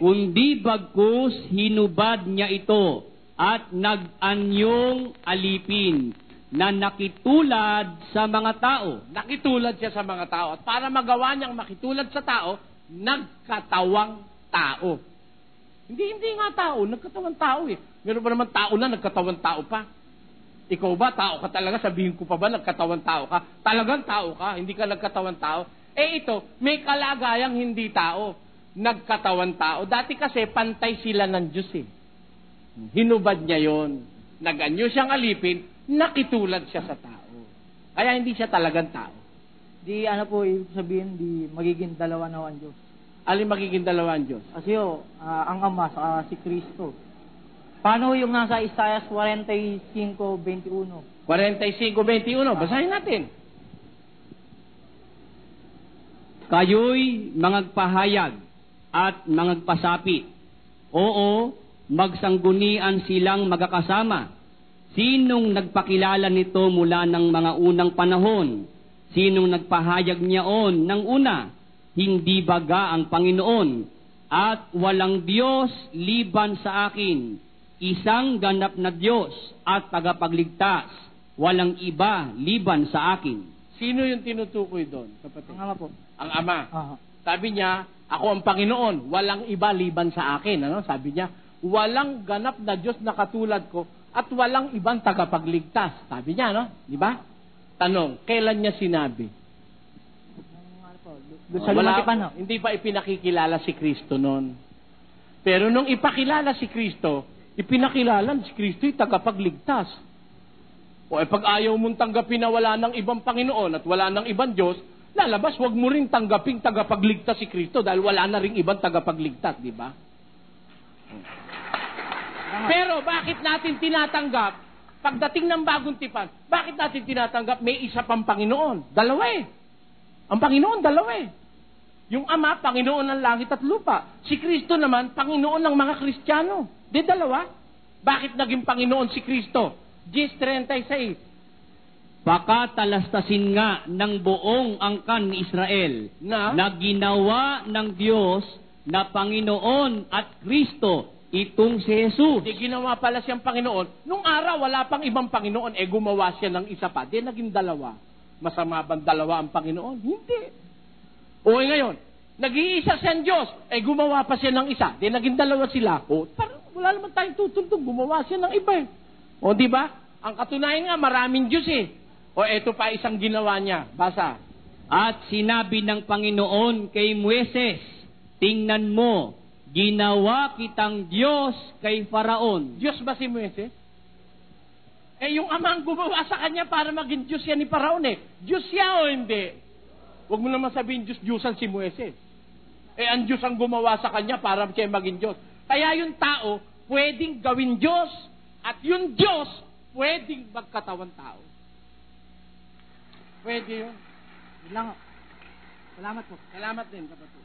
bagkus hinubad niya ito at nag-anyong alipin na nakitulad sa mga tao. Nakitulad siya sa mga tao. At para magawa niyang makitulad sa tao, nagkatawang tao. Hindi nga tao, nagkatawang tao eh. Meron ba naman tao na nagkatawang tao pa? Ikaw ba, tao ka talaga? Sabihin ko pa ba, nagkatawang tao ka? Talagang tao ka, hindi ka nagkatawang tao. Ito, may kalagayang hindi tao. Nagkatawang tao. Dati kasi, pantay sila ng Diyos eh. Hinubad niya yon. Nag-anyo siyang alipin, nakitulad siya sa tao. Kaya hindi siya talagang tao. Di ibig sabihin, di magiging dalawa na ang Diyos. Alin magiging dalawa ang Diyos? Kasi ang Ama sa si Kristo. Paano yung nasa Isaiah 45:21? 45:21, basahin natin. Kayo'y mangagpahayag at mangagpasapi. Oo, magsanggunian silang magkakasama. Sinong nagpakilala nito mula ng mga unang panahon? Sinong nagpahayag niyaon ng una? Hindi baga ang Panginoon? At walang Diyos liban sa akin, isang ganap na Diyos at tagapagligtas, walang iba liban sa akin. Sino yung tinutukoy doon, kapatid? Ang Ama po. Ang Ama. Sabi niya, ako ang Panginoon, walang iba liban sa akin. Ano? Sabi niya, walang ganap na Diyos na katulad ko at walang ibang tagapagligtas. Sabi niya, no? Di ba? Tanong, kailan niya sinabi? Hindi pa ipinakikilala si Kristo noon. Pero nung ipakilala si Kristo, ipinakilala si Kristo yung tagapagligtas. Pag ayaw mong tanggapin na wala ng ibang Panginoon at wala ng ibang Diyos, lalabas, wag mo rin tanggaping tagapagligtas si Kristo dahil wala na ring ibang tagapagligtas, di ba? Pero bakit natin tinatanggap, pagdating ng bagong tipan, bakit natin tinatanggap may isa pang Panginoon? Dalawa eh. Ang Panginoon, dalawa eh. Yung Ama, Panginoon ng langit at lupa. Si Kristo naman, Panginoon ng mga Kristiyano. Di dalawa? Bakit naging Panginoon si Kristo? Gs 36. Pakatalastasin nga ng buong angkan ni Israel na ginawa ng Diyos na Panginoon at Kristo itong si Jesus. Di ginawa pala siyang Panginoon. Nung araw, wala pang ibang Panginoon. Gumawa siya ng isa pa. Di naging dalawa. Masama bang dalawa ang Panginoon? Hindi. Ngayon, nag-iisa siyang Diyos. Gumawa pa siya ng isa. Di naging dalawa sila. Parang wala naman tayong tutultog. Gumawa siya ng iba eh. Di ba? Ang katunayan nga, maraming Diyos eh. Eto pa isang ginawa niya. Basa. At sinabi ng Panginoon kay Moises, tingnan mo, ginawa kitang Diyos kay Faraon. Diyos ba si Moises? Yung Ama ang gumawa sa kanya para maging Diyos yan ni Faraon eh. Diyos siya o hindi? Huwag mo naman sabihin Diyos-Diyosan si Moises. Ang Diyos ang gumawa sa kanya para siya maging Diyos. Kaya yung tao, pwedeng gawin Diyos at yung Diyos, pwedeng magkatawang tao. Pwede yun. Salamat po. Salamat din, kapatid.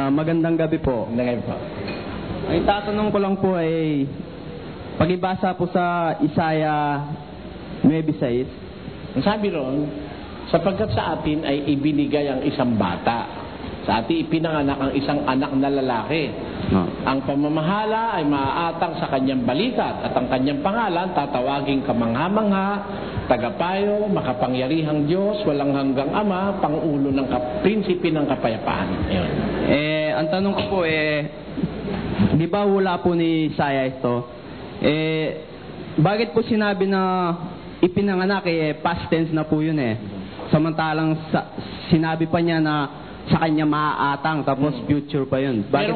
Magandang gabi po. Magandang gabi po. Ang itatanong ko lang po ay pagibasa po sa Isaiah 9:6. Ang sabi ron, sapagkat sa atin ay ibinigay ang isang bata. Sa atin ipinanganak ang isang anak na lalaki. Ang pamamahala ay maaatang sa kanyang balikat at ang kanyang pangalan tatawaging kamangha-mangha, tagapayo, makapangyarihang Diyos, walang hanggang Ama, pangulo ng prinsipe ng kapayapaan. Ayun. Ang tanong ko po di ba wala po ni Isaiah ito? bakit po sinabi na ipinanganak past tense na po yun Samantalang sinabi pa niya na sa kanya maaatang tapos future pa yun. Bakit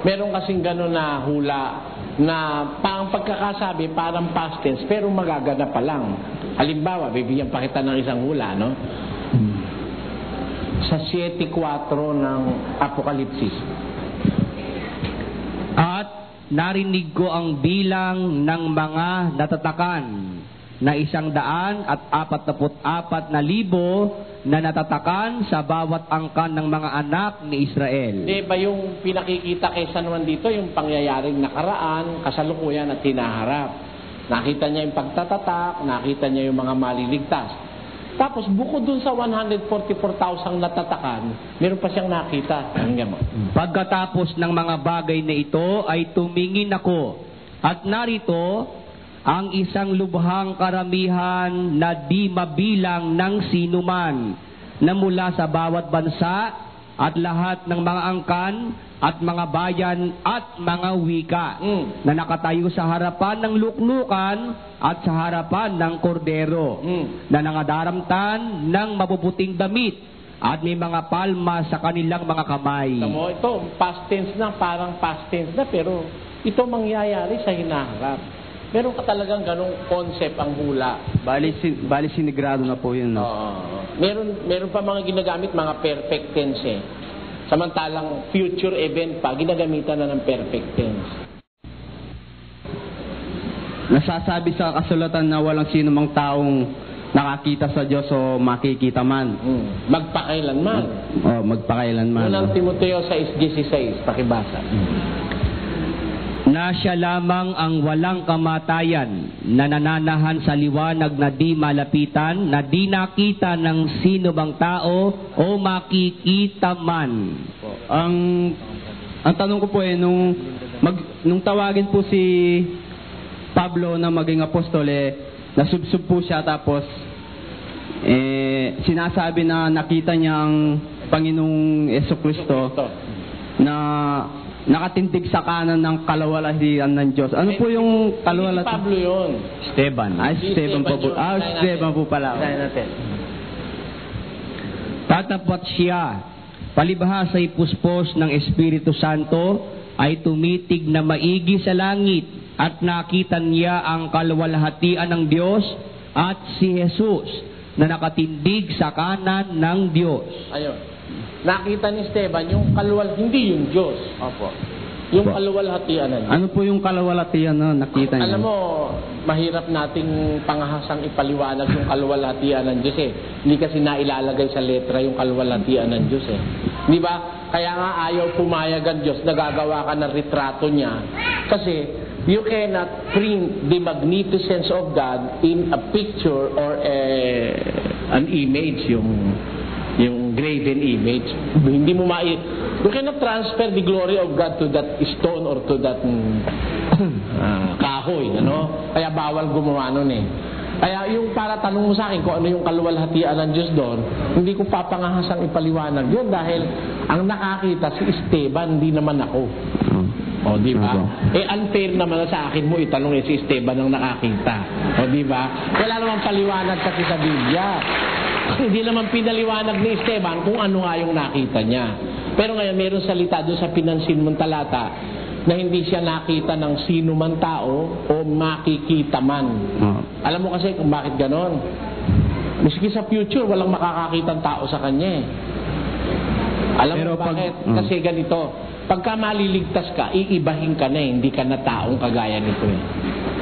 Meron kasing ganun na hula na ang pagkakasabi parang past tense pero magaganap pa lang. Halimbawa, bibigyan pa kita ng isang hula, no? Sa 7:4 ng Apokalipsis. At narinig ko ang bilang ng mga natatakan na 144,000 na natatakan sa bawat angkan ng mga anak ni Israel. Di ba yung pinakikita kaysa naman dito, yung pangyayaring nakaraan, kasalukuyan at hinaharap. Nakita niya yung pagtatatak, nakita niya yung mga maliligtas. Tapos bukod dun sa 144,000 natatakan, meron pa siyang nakita. Pagkatapos ng mga bagay na ito ay tumingin ako at narito ang isang lubhang karamihan na di mabilang ng sinuman na mula sa bawat bansa at lahat ng mga angkan at mga bayan at mga wika na nakatayo sa harapan ng luklukan at sa harapan ng kordero na nangadaramtan ng mabubuting damit at may mga palma sa kanilang mga kamay. Ito, past tense na, parang past tense na, pero ito mangyayari sa hinaharap. Meron ka talagang ganong concept ang hula. Bali sinigrado na po yun. No? Meron pa mga ginagamit, mga perfect tense Samantalang future event pa, ginagamitan na ng perfect tense. Nasasabi sa kasulatan na walang sino mang taong nakakita sa Diyos o makikita man. Magpakailanman. Magpakailanman. Unang Timoteo 6:16, pakibasa. Na siya lamang ang walang kamatayan, na nananahan sa liwanag na di malapitan, na di nakita ng sino bang tao o makikita man. Ang tanong ko po nung tawagin po si Pablo na maging apostol, nasubsub po siya tapos sinasabi na nakita niya ang Panginoong Jesucristo na nakatindig sa kanan ng kalwalhatian ng Diyos. Ano po yung kalwalhatian? Pablo yun. Esteban. Esteban po po. Esteban po pala. Tatapat siya, palibhas ay puspos ng Espiritu Santo, ay tumitig na maigi sa langit at nakita niya ang kalwalhatian ng Diyos at si Jesus na nakatindig sa kanan ng Diyos. Ayun. Nakita ni Esteban yung hindi yung Diyos. Opo. Yung kalwalhatian ng Diyos. Ano po yung kalwalhatian na nakita niya? Alam mo, mahirap nating pangahasang ipaliwanag yung kalwalhatian ng Diyos Hindi kasi nailalagay sa letra yung kalwalhatian ng Diyos Di ba? Kaya nga ayaw pumayag ang Diyos, nagagawa ka ng retrato niya. Kasi you cannot print the magnificence of God in a picture or an image, yung graven image. Hindi mo you cannot transfer the glory of God to that stone or to that kahoy, Kaya bawal gumawa nun Kaya yung para tanong mo sa akin kung ano yung kalwalhatian ng Diyos doon, hindi ko papangahasang ipaliwanag yun dahil ang nakakita si Esteban, hindi naman ako. Di ba? Unfair naman sa akin mo itanong si Esteban ang nakakita. Di ba? Wala namang paliwanag kasi sa Biblia. Hindi naman pinaliwanag ni Esteban kung ano nga yung nakita niya. Pero ngayon, meron salita doon sa pinansin mong talata na hindi siya nakita ng sino man tao o makikita man. Alam mo kasi kung bakit ganon? Miski sa future, walang makakakitang tao sa kanya Alam mo bakit? Kasi ganito, pagka maliligtas ka, iibahin ka na hindi ka na taong kagaya nito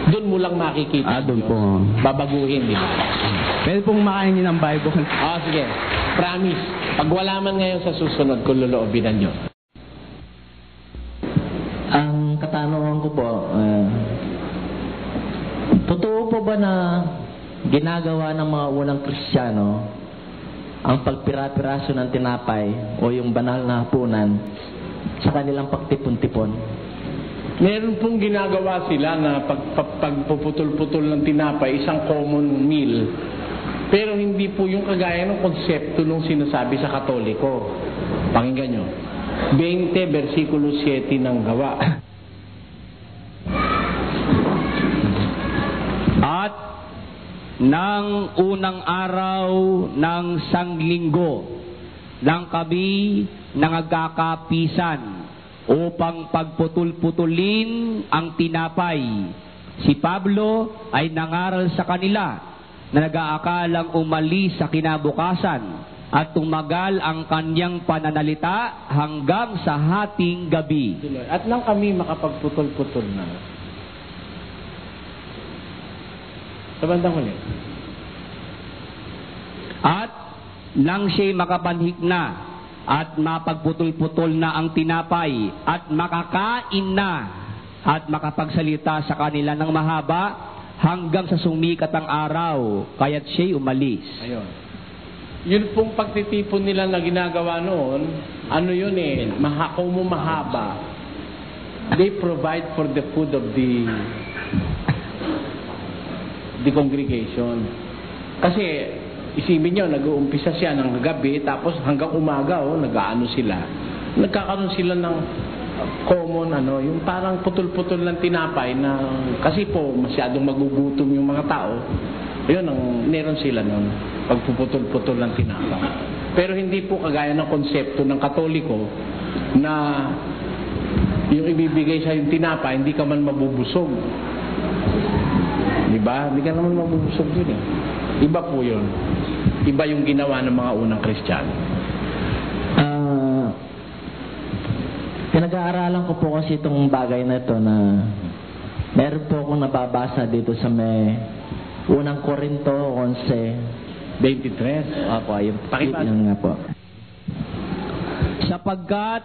Doon mo lang makikita. Doon po. Babaguhin, di ba? Pwede pong makaingin ng Bible. Sige. Promise. Pag wala man ngayon sa susunod, kung loloobin ng Diyos. Ang katanungan ko po, totoo po ba na ginagawa ng mga unang Kristiyano ang pagpira-piraso ng tinapay o yung banal na hapunan sa kanilang pagtipon-tipon? Meron pong ginagawa sila na pagpuputol-putol ng tinapay, isang common meal. Pero hindi po yung kagaya ng konsepto nung sinasabi sa Katoliko. Pakinggan nyo. 20, versikulo 7 ng Gawa. ng unang araw ng sanglinggo nang kami nangagkakapisan upang pagputol-putulin ang tinapay. Si Pablo ay nangaral sa kanila na nag-aakalang umalis sa kinabukasan at tumagal ang kanyang pananalita hanggang sa hating gabi. At nang kami makapagputol-putol na, sa bandang huli, at nang siya'y makapanhik na at mapagputol-putol na ang tinapay at makakain na at makapagsalita sa kanila ng mahaba hanggang sa sumikat ang araw, kaya't siya'y umalis. Ayun. Yun pong pagtitipon nila na ginagawa noon, ano yun eh, kung mahaba, they provide for the food of the congregation. Kasi, isipin nyo, nag-uumpisa siya ng gabi, tapos hanggang umaga, nag-aano sila. Nagkakaroon sila ng common, yung parang putol-putol ng tinapay na, kasi po, masyadong magugutom yung mga tao. Yun, meron sila nun, pagpuputol-putol ng tinapay. Pero hindi po kagaya ng konsepto ng Katoliko na yung ibibigay sa yung tinapay, hindi ka man mabubusog. Diba? Hindi ka naman mabubusog yun eh. Iba po yun. Iba yung ginawa ng mga unang Kristiyano. Pinag-aaralan ko po kasi itong bagay na ito na meron po akong nababasa dito sa may unang Korinto 11:23. Ako, yung pakibasa nga po. Sapagkat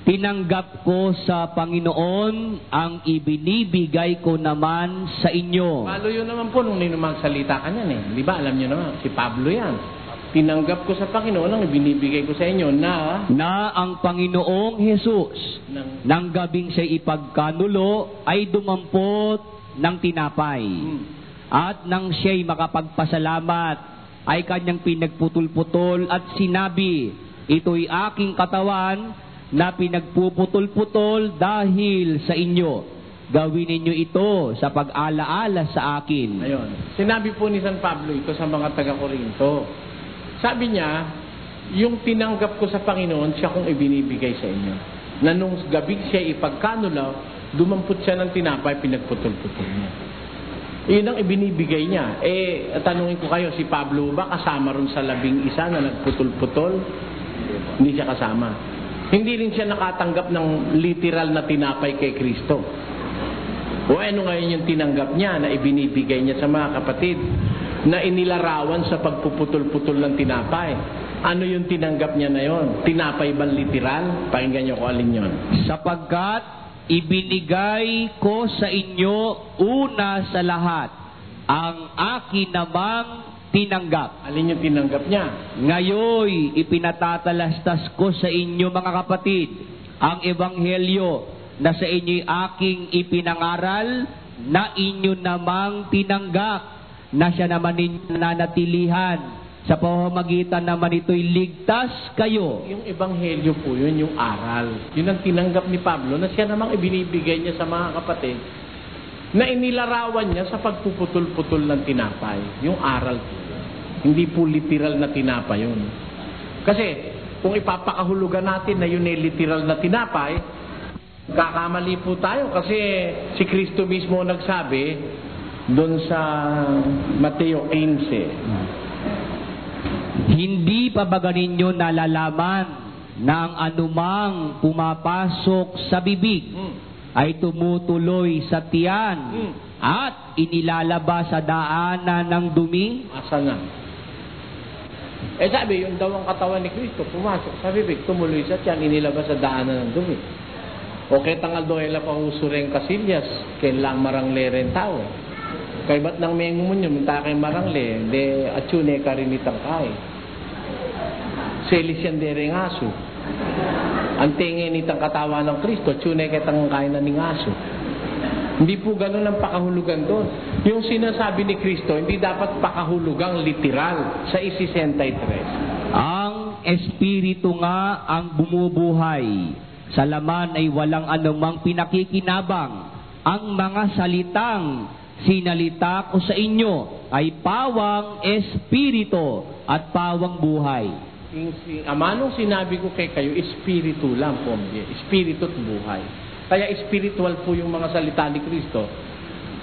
tinanggap ko sa Panginoon ang ibinibigay ko naman sa inyo. Palo yun naman po nung magsalita ka niyan eh. Di ba? Alam nyo naman, si Pablo yan. Tinanggap ko sa Panginoon ang ibinibigay ko sa inyo na ang Panginoong Jesus ng gabing siya ipagkanulo ay dumampot ng tinapay. At nang siya'y makapagpasalamat ay kanyang pinagputol-putol at sinabi, ito'y aking katawan na pinagpuputol-putol dahil sa inyo. Gawin ninyo ito sa pag-alaala sa akin. Ayun. Sinabi po ni San Pablo ito sa mga taga-Korinto. Sabi niya, yung tinanggap ko sa Panginoon, siya kong ibinibigay sa inyo. Na nung gabi siya ipagkanulaw, dumampot siya ng tinapay, pinagputol-putol niya. Yun ang ibinibigay niya. Tanungin ko kayo, si Pablo ba kasama ron sa 11 na nagputol-putol? Hindi siya kasama. Hindi rin siya nakatanggap ng literal na tinapay kay Kristo. O ano ngayon yung tinanggap niya na ibinibigay niya sa mga kapatid na inilarawan sa pagpuputol-putol ng tinapay? Ano yung tinanggap niya na yon? Tinapay ba literal? Pakinggan niyo kung alin yun. Sapagkat ibinigay ko sa inyo una sa lahat ang akin namang tinanggap. Alin yung tinanggap niya? Ngayoy, ipinatatalastas ko sa inyo mga kapatid ang ebanghelyo na sa inyo'y aking ipinangaral na inyo namang tinanggap na siya naman ninyo nanatilihan sa pamamagitan naman ito'y ligtas kayo. Yung ebanghelyo po yun, yung aral. Yun ang tinanggap ni Pablo na siya namang ibinibigay niya sa mga kapatid na inilarawan niya sa pagpuputol-putol ng tinapay. Yung aral po. Hindi po literal na tinapay yun. Kasi kung ipapakahulugan natin na yun ay literal na tinapay, kakamali po tayo kasi si Kristo mismo nagsabi doon sa Mateo 15. Hindi pa ba ninyo nalalaman na ang anumang pumapasok sa bibig ay tumutuloy sa tiyan at inilalabas sa daanan ng dumi? Asa na? Sabi, yung daw ang katawan ni Kristo, pumasok sa bibig, tumuloy sa tiyan, inilabas sa daanan ng dumi. O kaya tangal doon ila pa usureng kasilyas, kailang marangle rin tao. Kaya ba't nang may ngumun yun, munta kay marangle, de atsune karinitang kay. Selis yan de rin aso. Ang tingin nitang katawan ng Kristo, atsune kitang kain na ning aso. Hindi po ganun ang pakahulugan doon. Yung sinasabi ni Kristo, hindi dapat pakahulugang literal sa 63. Ang Espiritu nga ang bumubuhay. Sa laman ay walang anumang pinakikinabang. Ang mga salitang sinalita ko sa inyo ay pawang espiritu at pawang buhay. Amanong sinabi ko kay kayo, espiritu lang po, espiritu at buhay. Kaya spiritual po yung mga salita ni Kristo.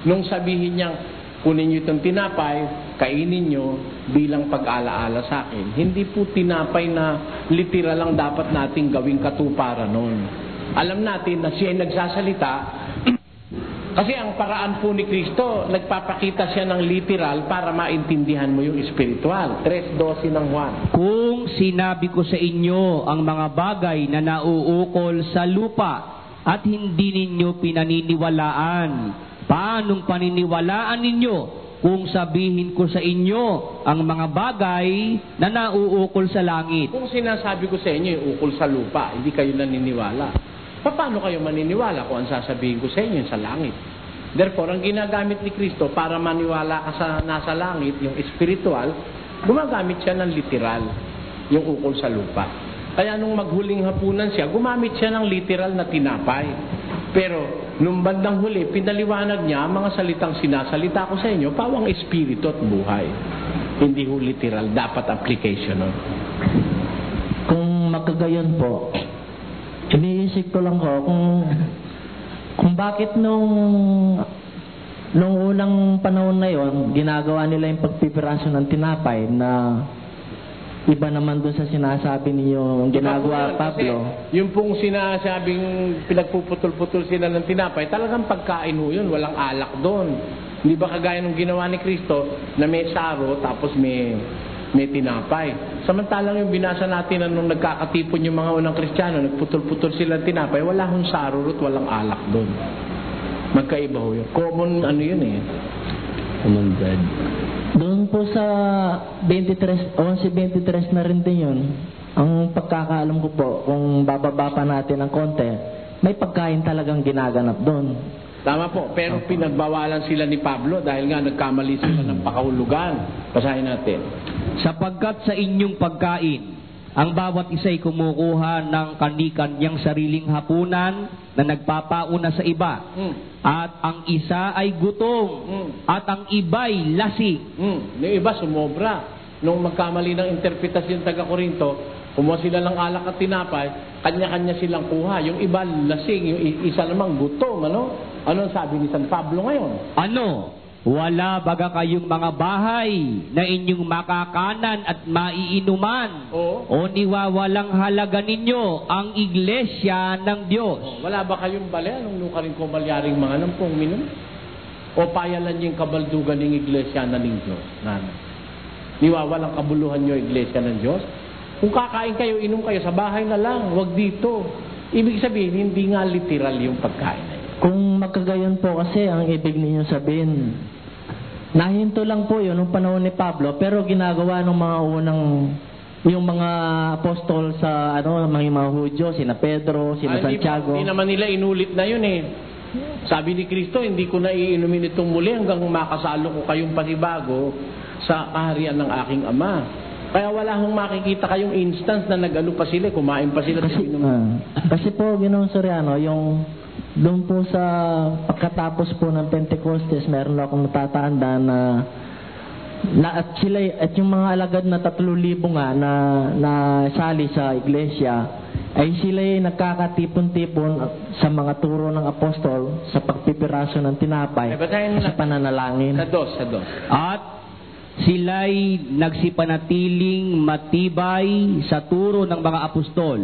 Nung sabihin niyang, kunin niyo itong tinapay, kainin niyo bilang pag-alaala sa akin. Hindi po tinapay na literal lang dapat nating gawing katuparan noon. Alam natin na siya ay nagsasalita kasi ang paraan po ni Kristo, nagpapakita siya ng literal para maintindihan mo yung spiritual. 3:12 ng Juan. Kung sinabi ko sa inyo ang mga bagay na nauukol sa lupa at hindi ninyo pinaniniwalaan, paanong paniniwalaan ninyo kung sabihin ko sa inyo ang mga bagay na nauukol sa langit? Kung sinasabi ko sa inyo yung ukol sa lupa, hindi kayo naniniwala. Paano kayo maniniwala kung ang sasabihin ko sa inyo yung sa langit? Therefore, ang ginagamit ni Kristo para maniwala ka sa nasa langit, yung spiritual, gumagamit siya ng literal, yung ukol sa lupa. Kaya nung maghuling hapunan siya, gumamit siya ng literal na tinapay. Pero, nung bandang huli, pinaliwanag niya, mga salitang sinasalita ko sa inyo, pawang espiritu at buhay. Hindi ho literal, dapat application. No? Kung magkagayon po, iniisip ko lang ko kung bakit nung unang panahon na yon ginagawa nila yung pagpipiraso ng tinapay na iba naman doon sa sinasabi niyo yung ginagawa Pablo. Kasi yung pong sinasabing pinagpuputol-putol sila ng tinapay, talagang pagkain ho yun, walang alak doon. Hindi ba kagaya nung ginawa ni Kristo na may saro tapos may tinapay. Samantalang yung binasa natin na nung nagkakatipon yung mga unang Kristiyano, nagputol-putol sila ng tinapay, wala hong sarurot, walang alak doon. Magkaiba ho yun. Common ano yun eh. Common bread. Doon po sa 11:23 na rin din yun. Ang pagkakaalam ko po, kung bababa pa natin ng konti, may pagkain talagang ginaganap doon. Tama po, pero pinagbawalan sila ni Pablo dahil nga nagkamali sila ng pakahulugan. Basahin natin. Sapagkat sa inyong pagkain, ang bawat isa'y kumukuha ng kani-kanyang sariling hapunan na nagpapauna sa iba. At ang isa ay gutom, at ang iba'y lasing. Yung iba sumobra. Nung magkamali ng interpretasyon taga-Korinto, kumuha sila ng alak at tinapay, kanya-kanya silang kuha. Yung iba lasing, yung isa namang gutom. Ano ang sabi ni San Pablo ngayon? Ano? Wala baga kayong mga bahay na inyong makakanan at maiinuman? O niwawalang halaga ninyo ang iglesia ng Diyos? Wala ba kayong bali? Anong nukarin ko balyaring mga nampong minum? O payalan niyo yung kabaldugan ng iglesia na ng Diyos? Niwawalang kabuluhan niyo iglesia ng Diyos? Kung kakain kayo, inom kayo, sa bahay na lang, wag dito. Ibig sabihin, hindi nga literal yung pagkain na yun. Kung magkagayon po kasi, ang ibig ninyo sabihin, nahinto lang po yun nung panahon ni Pablo, pero ginagawa ng mga unang, yung mga apostol sa, mga Hudyo, sina Pedro, sina Santiago. Hindi naman nila inulit na yun eh. Sabi ni Kristo, hindi ko na iinumin itong muli hanggang makasalo ko kayong panibago sa kaharian ng aking Ama. Kaya wala hong makikita kayong instance na nag-ano pa sila, kumain pa sila. Kasi po, Ginoong Soriano, yung doon po sa pagkatapos po ng Pentecostes, meron akong natatanda na at yung mga alagad na 3,000 nga na sali sa iglesia, ay sila ay nagkakatipon-tipon sa mga turo ng apostol sa pagpipiraso ng tinapay sa pananalangin. Sa dos. At sila'y nagsipanatiling matibay sa turo ng mga apostol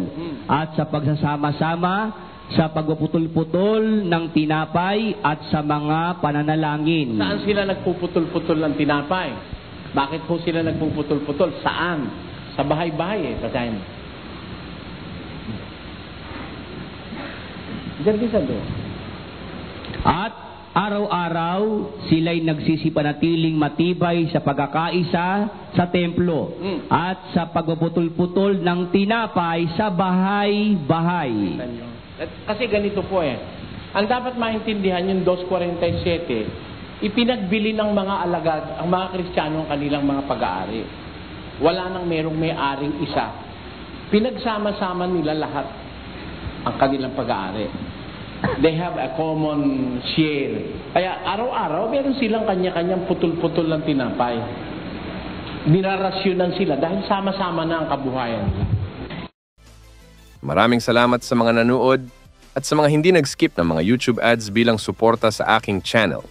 at sa pagsasama-sama sa pagpuputol-putol ng tinapay at sa mga pananalangin. Saan sila nagpuputol-putol ng tinapay? Bakit po sila nagpuputol-putol? Saan? Sa bahay-bahay eh. Basahin mo. At araw-araw sila'y nagsisipanatiling matibay sa pagkakaisa sa templo at sa pagpuputol-putol ng tinapay sa bahay-bahay. Kasi ganito po eh. Ang dapat maintindihan yung 2:47, ipinagbili ng mga alagad, ang mga Kristiyano ang kanilang mga pag-aari. Wala nang merong may-aring isa. Pinagsama-sama nila lahat ang kanilang pag-aari. They have a common share. Kaya araw-araw, meron silang kanya-kanyang putol-putol ng tinapay. Dinarasyonan sila dahil sama-sama na ang kabuhayan nila. Maraming salamat sa mga nanood at sa mga hindi nag-skip ng mga YouTube ads bilang suporta sa aking channel.